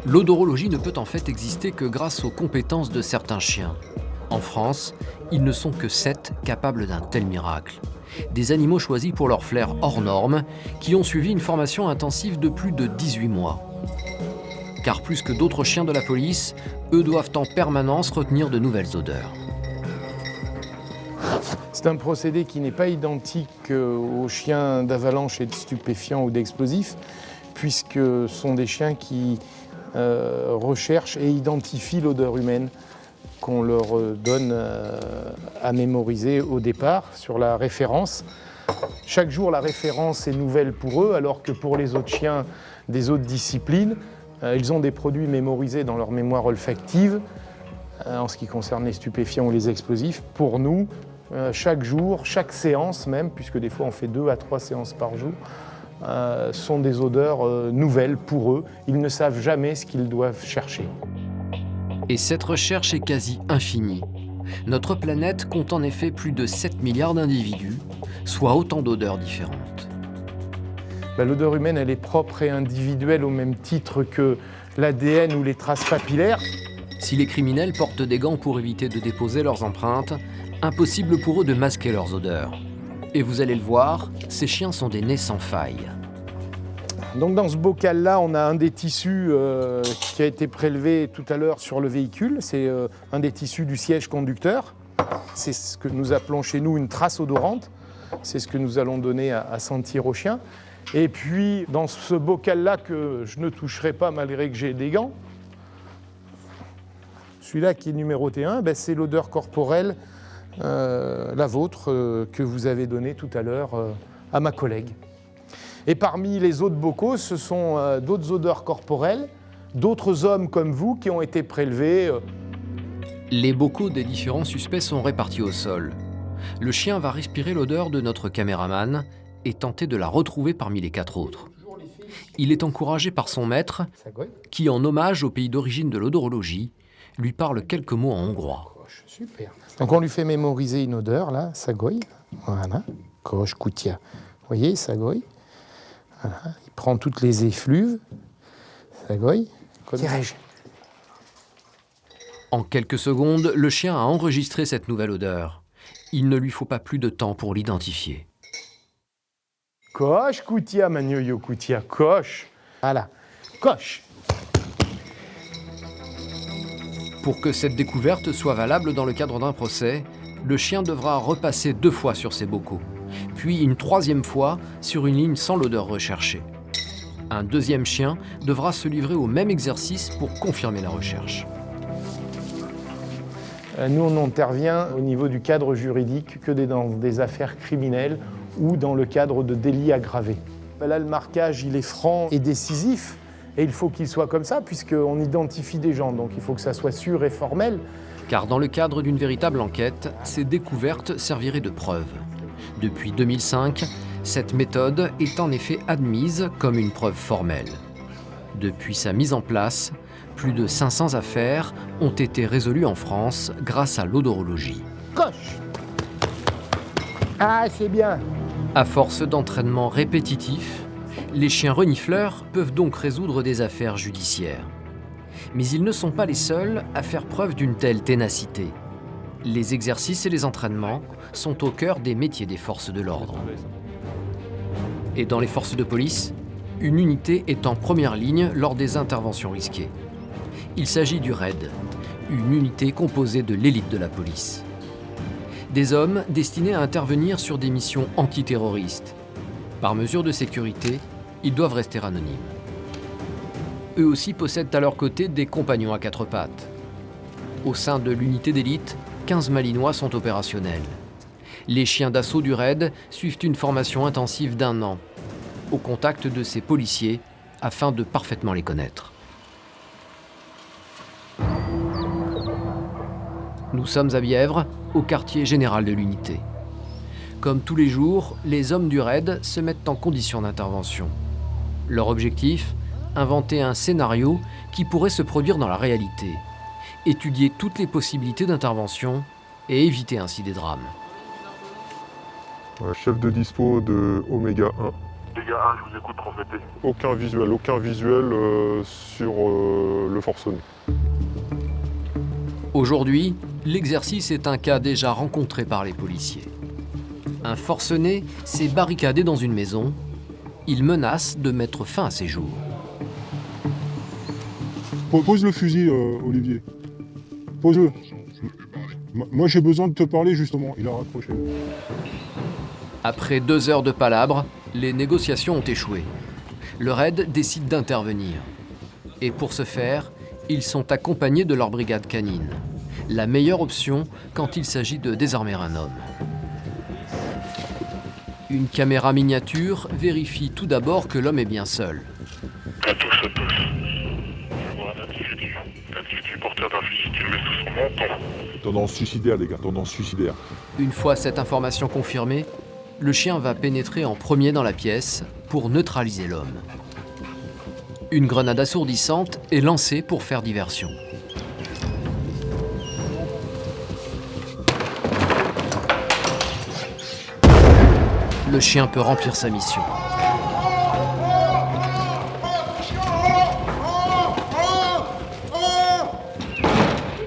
L'odorologie ne peut en fait exister que grâce aux compétences de certains chiens. En France, ils ne sont que 7 capables d'un tel miracle. Des animaux choisis pour leur flair hors norme, qui ont suivi une formation intensive de plus de 18 mois. Car plus que d'autres chiens de la police, eux doivent en permanence retenir de nouvelles odeurs. C'est un procédé qui n'est pas identique aux chiens d'avalanche et de stupéfiants ou d'explosifs, puisque ce sont des chiens qui recherchent et identifient l'odeur humaine qu'on leur donne à mémoriser au départ sur la référence. Chaque jour, la référence est nouvelle pour eux, alors que pour les autres chiens des autres disciplines, ils ont des produits mémorisés dans leur mémoire olfactive. En ce qui concerne les stupéfiants ou les explosifs, pour nous, chaque jour, chaque séance même, puisque des fois on fait 2 à 3 séances par jour, sont des odeurs nouvelles pour eux. Ils ne savent jamais ce qu'ils doivent chercher. Et cette recherche est quasi infinie. Notre planète compte en effet plus de 7 milliards d'individus, soit autant d'odeurs différentes. L'odeur humaine, elle est propre et individuelle au même titre que l'ADN ou les traces papillaires. Si les criminels portent des gants pour éviter de déposer leurs empreintes, impossible pour eux de masquer leurs odeurs. Et vous allez le voir, ces chiens sont des nez sans faille. Donc dans ce bocal-là, on a un des tissus qui a été prélevé tout à l'heure sur le véhicule. C'est un des tissus du siège conducteur. C'est ce que nous appelons chez nous une trace odorante. C'est ce que nous allons donner à sentir au chien. Et puis dans ce bocal-là que je ne toucherai pas malgré que j'ai des gants, celui-là qui est numéroté 1, c'est l'odeur corporelle, la vôtre, que vous avez donnée tout à l'heure à ma collègue. Et parmi les autres bocaux, ce sont d'autres odeurs corporelles, d'autres hommes comme vous qui ont été prélevés. Les bocaux des différents suspects sont répartis au sol. Le chien va respirer l'odeur de notre caméraman et tenter de la retrouver parmi les 4 autres. Il est encouragé par son maître, qui, en hommage au pays d'origine de l'odorologie, lui parle quelques mots en hongrois. Super. Donc on lui fait mémoriser une odeur, là, Sagoy. Voilà, Kosh Kutia. Vous voyez, Sagoy. Voilà. Il prend toutes les effluves. Sagoy. En quelques secondes, le chien a enregistré cette nouvelle odeur. Il ne lui faut pas plus de temps pour l'identifier. Kosh Kutia, Manioyo Kutia, Kosh. Voilà, Kosh. Pour que cette découverte soit valable dans le cadre d'un procès, le chien devra repasser 2 fois sur ses bocaux, puis une 3e fois sur une ligne sans l'odeur recherchée. Un 2e chien devra se livrer au même exercice pour confirmer la recherche. Nous, on n'intervient au niveau du cadre juridique que dans des affaires criminelles ou dans le cadre de délits aggravés. Là, le marquage, il est franc et décisif. Et il faut qu'il soit comme ça, puisqu'on identifie des gens, donc il faut que ça soit sûr et formel. Car dans le cadre d'une véritable enquête, ces découvertes serviraient de preuve. Depuis 2005, cette méthode est en effet admise comme une preuve formelle. Depuis sa mise en place, plus de 500 affaires ont été résolues en France grâce à l'odorologie. Coche! Ah, c'est bien! À force d'entraînement répétitif, les chiens renifleurs peuvent donc résoudre des affaires judiciaires. Mais ils ne sont pas les seuls à faire preuve d'une telle ténacité. Les exercices et les entraînements sont au cœur des métiers des forces de l'ordre. Et dans les forces de police, une unité est en première ligne lors des interventions risquées. Il s'agit du RAID, une unité composée de l'élite de la police. Des hommes destinés à intervenir sur des missions antiterroristes. Par mesure de sécurité, ils doivent rester anonymes. Eux aussi possèdent à leur côté des compagnons à quatre pattes. Au sein de l'unité d'élite, 15 Malinois sont opérationnels. Les chiens d'assaut du RAID suivent une formation intensive d'1 an, au contact de ces policiers, afin de parfaitement les connaître. Nous sommes à Bièvre, au quartier général de l'unité. Comme tous les jours, les hommes du RAID se mettent en condition d'intervention. Leur objectif ? Inventer un scénario qui pourrait se produire dans la réalité, étudier toutes les possibilités d'intervention et éviter ainsi des drames. Chef de dispo de Oméga 1. Oméga 1, je vous écoute, transmettez. Aucun visuel sur le forcené. Aujourd'hui, l'exercice est un cas déjà rencontré par les policiers. Un forcené s'est barricadé dans une maison. Il menace de mettre fin à ses jours. Pose le fusil, Olivier. Pose-le. Moi, j'ai besoin de te parler, justement. Il a raccroché. Après 2 heures de palabres, les négociations ont échoué. Le RAID décide d'intervenir. Et pour ce faire, ils sont accompagnés de leur brigade canine. La meilleure option quand il s'agit de désarmer un homme. Une caméra miniature vérifie tout d'abord que l'homme est bien seul. Ça touche. Je vois un individu porteur d'un fusil qui le met sous son menton. Tendance suicidaire, les gars, tendance suicidaire. Une fois cette information confirmée, le chien va pénétrer en premier dans la pièce pour neutraliser l'homme. Une grenade assourdissante est lancée pour faire diversion. Le chien peut remplir sa mission.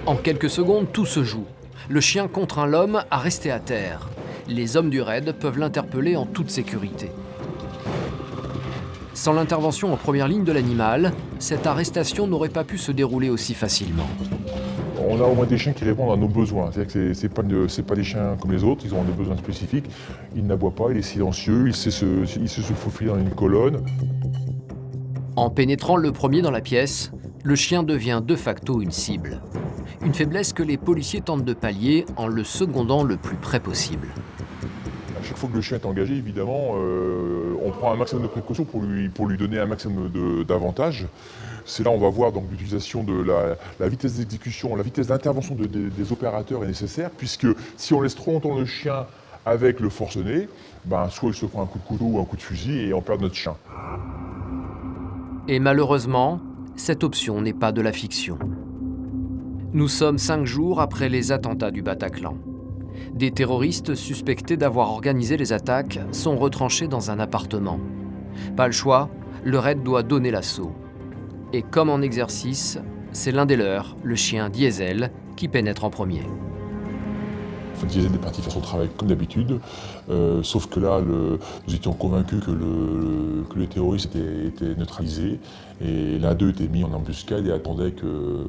En quelques secondes, tout se joue. Le chien contraint l'homme à rester à terre. Les hommes du RAID peuvent l'interpeller en toute sécurité. Sans l'intervention en première ligne de l'animal, cette arrestation n'aurait pas pu se dérouler aussi facilement. On a au moins des chiens qui répondent à nos besoins. C'est-à-dire que c'est pas des chiens comme les autres, ils ont des besoins spécifiques. Il n'aboie pas, il est silencieux, il sait se faufiler dans une colonne. En pénétrant le premier dans la pièce, le chien devient de facto une cible. Une faiblesse que les policiers tentent de pallier en le secondant le plus près possible. À chaque fois que le chien est engagé, évidemment, on prend un maximum de précautions pour lui donner un maximum d'avantages. C'est là on va voir donc l'utilisation de la vitesse d'exécution, la vitesse d'intervention des opérateurs est nécessaire, puisque si on laisse trop longtemps le chien avec le forcené, soit il se prend un coup de couteau ou un coup de fusil et on perd notre chien. Et malheureusement, cette option n'est pas de la fiction. Nous sommes 5 jours après les attentats du Bataclan. Des terroristes suspectés d'avoir organisé les attaques sont retranchés dans un appartement. Pas le choix, le RAID doit donner l'assaut. Et comme en exercice, c'est l'un des leurs, le chien Diesel, qui pénètre en premier. Diesel est parti faire son travail comme d'habitude, sauf que là, nous étions convaincus que les terroristes étaient neutralisés, et l'un d'eux était mis en embuscade et attendait que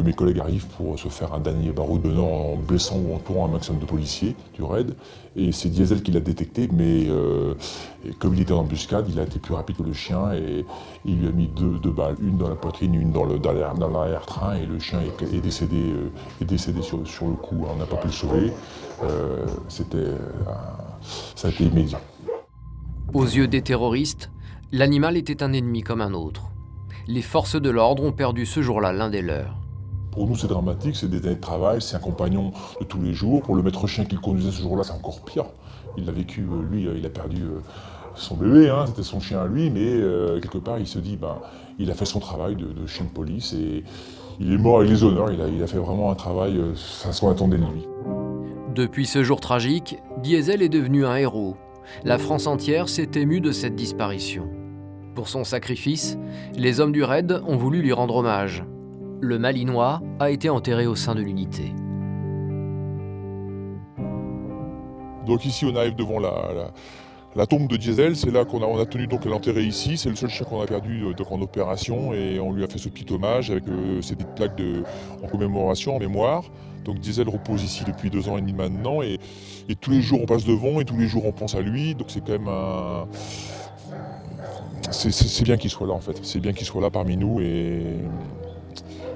mes collègues arrivent pour se faire un dernier baroud de nord en blessant ou en tuant un maximum de policiers du RAID. Et c'est Diesel qui l'a détecté, mais comme il était en embuscade, il a été plus rapide que le chien et il lui a mis deux balles, une dans la poitrine, une dans l'arrière-train, et le chien est décédé sur le coup. On n'a pas pu le sauver. Ça a été immédiat. Aux yeux des terroristes, l'animal était un ennemi comme un autre. Les forces de l'ordre ont perdu ce jour-là l'un des leurs. Pour nous, c'est dramatique, c'est des années de travail, c'est un compagnon de tous les jours. Pour le maître chien qu'il conduisait ce jour-là, c'est encore pire. Il l'a vécu, lui, il a perdu son bébé, hein, c'était son chien à lui, mais quelque part, il se dit, il a fait son travail de chien de police et il est mort avec les honneurs. Il a fait vraiment un travail ce qu'on attendait de lui. Depuis ce jour tragique, Diesel est devenu un héros. La France entière s'est émue de cette disparition. Pour son sacrifice, les hommes du raid ont voulu lui rendre hommage. Le Malinois a été enterré au sein de l'unité. Donc ici, on arrive devant la tombe de Diesel. C'est là qu'on a tenu donc à l'enterrer ici. C'est le seul chien qu'on a perdu donc en opération et on lui a fait ce petit hommage avec ces petites plaques en commémoration, en mémoire. Donc Diesel repose ici depuis 2 ans et demi maintenant et tous les jours on passe devant et tous les jours on pense à lui. Donc c'est quand même c'est bien qu'il soit là en fait. C'est bien qu'il soit là parmi nous et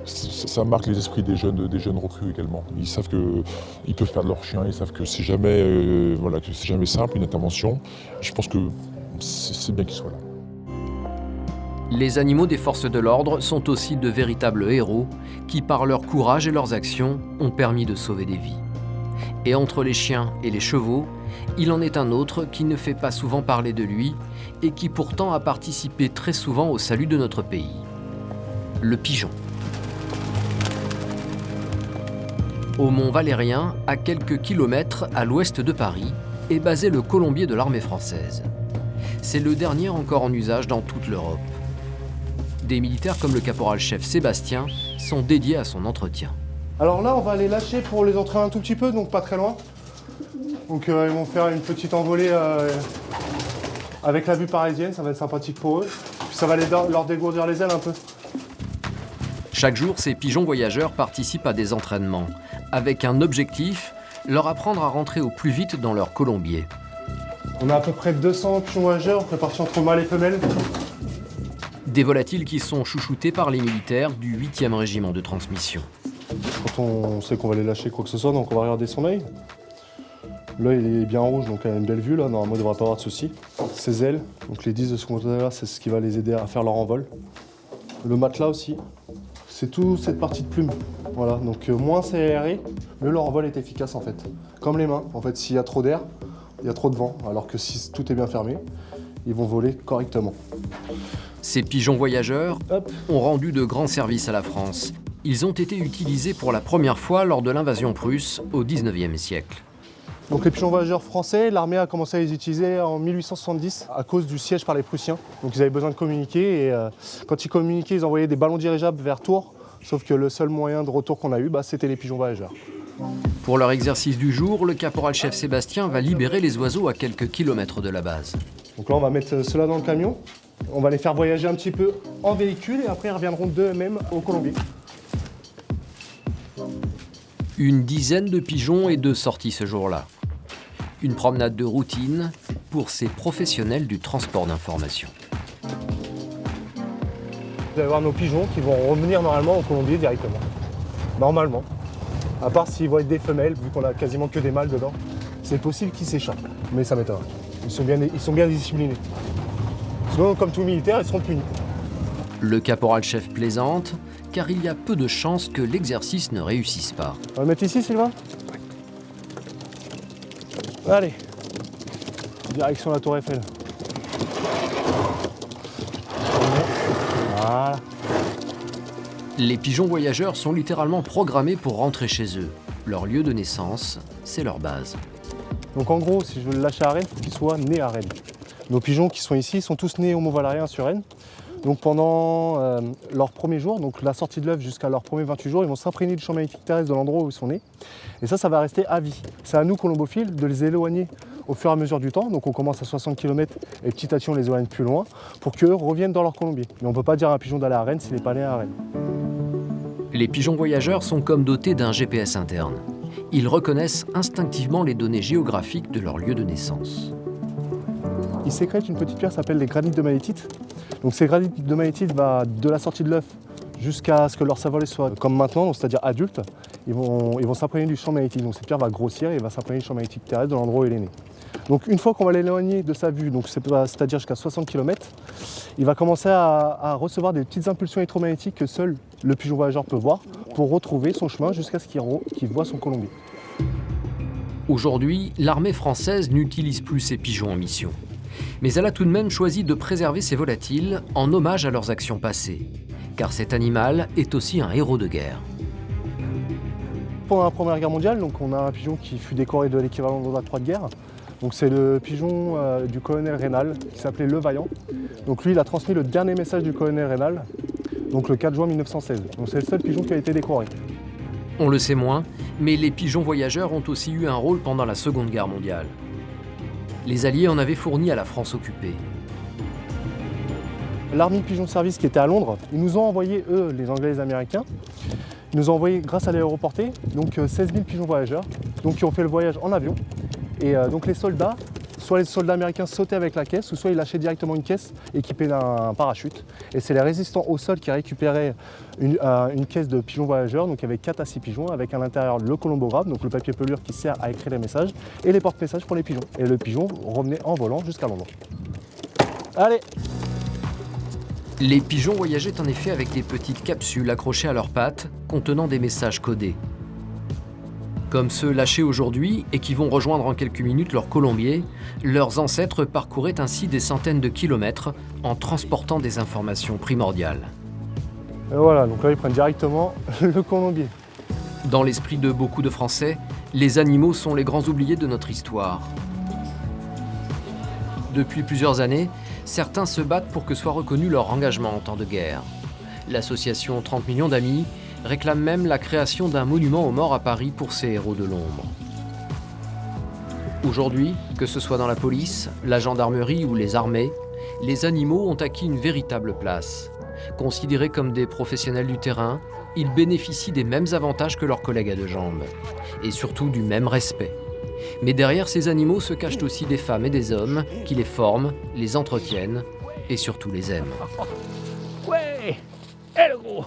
ça marque les esprits des jeunes recrues également. Ils savent qu'ils peuvent perdre leur chien, ils savent que c'est jamais, que c'est jamais simple une intervention. Je pense que c'est bien qu'ils soient là. Les animaux des forces de l'ordre sont aussi de véritables héros qui, par leur courage et leurs actions, ont permis de sauver des vies. Et entre les chiens et les chevaux, il en est un autre qui ne fait pas souvent parler de lui et qui pourtant a participé très souvent au salut de notre pays. Le pigeon. Au Mont Valérien, à quelques kilomètres à l'ouest de Paris, est basé le colombier de l'armée française. C'est le dernier encore en usage dans toute l'Europe. Des militaires comme le caporal-chef Sébastien sont dédiés à son entretien. Alors là, on va les lâcher pour les entraîner un tout petit peu, donc pas très loin. Donc ils vont faire une petite envolée avec la vue parisienne, ça va être sympathique pour eux. Puis ça va leur dégourdir les ailes un peu. Chaque jour, ces pigeons voyageurs participent à des entraînements, avec un objectif, leur apprendre à rentrer au plus vite dans leur colombier. On a à peu près 200 pigeons voyageurs répartis entre mâles et femelles. Des volatiles qui sont chouchoutés par les militaires du 8e régiment de transmission. Quand on sait qu'on va les lâcher quoi que ce soit, donc on va regarder son œil. L'œil il est bien rouge, donc elle a une belle vue là, normalement il ne devrait pas avoir de soucis. Ses ailes, donc les 10 de ce côté-là, c'est ce qui va les aider à faire leur envol. Le matelas aussi, c'est toute cette partie de plume. Voilà, donc moins c'est aéré, mieux leur envol est efficace en fait. Comme les mains, en fait s'il y a trop d'air, il y a trop de vent, alors que si tout est bien fermé, ils vont voler correctement. Ces pigeons voyageurs ont rendu de grands services à la France. Ils ont été utilisés pour la première fois lors de l'invasion prusse au 19e siècle. Donc les pigeons voyageurs français, l'armée a commencé à les utiliser en 1870 à cause du siège par les Prussiens. Donc ils avaient besoin de communiquer et quand ils communiquaient, ils envoyaient des ballons dirigeables vers Tours. Sauf que le seul moyen de retour qu'on a eu, c'était les pigeons voyageurs. Pour leur exercice du jour, le caporal-chef Sébastien va libérer les oiseaux à quelques kilomètres de la base. Donc là, on va mettre ceux-là dans le camion. On va les faire voyager un petit peu en véhicule et après ils reviendront d'eux-mêmes au colombier. Une dizaine de pigeons et de sorties ce jour-là. Une promenade de routine pour ces professionnels du transport d'information. Vous allez voir nos pigeons qui vont revenir normalement au colombier directement. Normalement. À part s'ils vont être des femelles, vu qu'on a quasiment que des mâles dedans. C'est possible qu'ils s'échappent, mais ça m'étonne. Ils sont bien disciplinés. Sinon, comme tout militaire, ils seront punis. Le caporal-chef plaisante, car il y a peu de chances que l'exercice ne réussisse pas. On va le mettre ici, Sylvain ? Allez, direction la tour Eiffel. Voilà. Les pigeons voyageurs sont littéralement programmés pour rentrer chez eux. Leur lieu de naissance, c'est leur base. Donc en gros, si je veux le lâcher à Rennes, il faut qu'il soit né à Rennes. Nos pigeons qui sont ici sont tous nés au Mont Valérien sur Rennes. Donc pendant leur premier jour, donc la sortie de l'œuf jusqu'à leur premier 28 jours, ils vont s'imprégner du champ magnétique terrestre de l'endroit où ils sont nés. Et ça va rester à vie. C'est à nous, colombophiles, de les éloigner au fur et à mesure du temps. Donc on commence à 60 km et petit à petit on les éloigne plus loin pour qu'eux reviennent dans leur colombier. Mais on ne peut pas dire à un pigeon d'aller à Rennes s'il n'est pas né à Rennes. Les pigeons voyageurs sont comme dotés d'un GPS interne. Ils reconnaissent instinctivement les données géographiques de leur lieu de naissance. Ils sécrètent une petite pierre qui s'appelle les granites de magnétite. Donc ces granites de magnétite va de la sortie de l'œuf jusqu'à ce que leur savolée soit comme maintenant, c'est-à-dire adulte. ils vont s'imprégner du champ magnétique. Donc cette pierre va grossir et va s'imprégner du champ magnétique terrestre de l'endroit où il est né. Donc une fois qu'on va l'éloigner de sa vue, donc c'est-à-dire jusqu'à 60 km, il va commencer à recevoir des petites impulsions électromagnétiques que seul le pigeon voyageur peut voir pour retrouver son chemin jusqu'à ce qu'il voit son colombier. Aujourd'hui, l'armée française n'utilise plus ces pigeons en mission. Mais elle a tout de même choisi de préserver ces volatiles en hommage à leurs actions passées. Car cet animal est aussi un héros de guerre. Pendant la Première Guerre mondiale, donc on a un pigeon qui fut décoré de l'équivalent de la Croix de guerre. Donc c'est le pigeon du colonel Raynal qui s'appelait Le Vaillant. Donc lui, il a transmis le dernier message du colonel Raynal, donc le 4 juin 1916. Donc c'est le seul pigeon qui a été décoré. On le sait moins, mais les pigeons voyageurs ont aussi eu un rôle pendant la Seconde Guerre mondiale. Les Alliés en avaient fourni à la France occupée. L'Army Pigeon Service qui était à Londres, ils nous ont envoyé, eux, les Anglais et les Américains, ils nous ont envoyé, grâce à l'aéroporté, donc 16 000 pigeons voyageurs, donc qui ont fait le voyage en avion. Et donc les soldats, soit les soldats américains sautaient avec la caisse, ou soit ils lâchaient directement une caisse équipée d'un parachute. Et c'est les résistants au sol qui récupéraient une caisse de pigeons voyageurs, donc avec 4 à 6 pigeons, avec à l'intérieur le colombographe, donc le papier pelure qui sert à écrire les messages, et les porte-messages pour les pigeons. Et le pigeon revenait en volant jusqu'à Londres. Allez! Les pigeons voyageaient en effet avec des petites capsules accrochées à leurs pattes contenant des messages codés. Comme ceux lâchés aujourd'hui et qui vont rejoindre en quelques minutes leur colombier, leurs ancêtres parcouraient ainsi des centaines de kilomètres en transportant des informations primordiales. Et voilà, donc là ils prennent directement le colombier. Dans l'esprit de beaucoup de Français, les animaux sont les grands oubliés de notre histoire. Depuis plusieurs années, certains se battent pour que soit reconnu leur engagement en temps de guerre. L'association 30 millions d'amis réclame même la création d'un monument aux morts à Paris pour ces héros de l'ombre. Aujourd'hui, que ce soit dans la police, la gendarmerie ou les armées, les animaux ont acquis une véritable place. Considérés comme des professionnels du terrain, ils bénéficient des mêmes avantages que leurs collègues à deux jambes, et surtout du même respect. Mais derrière ces animaux se cachent aussi des femmes et des hommes qui les forment, les entretiennent et surtout les aiment. Ouais, le gros.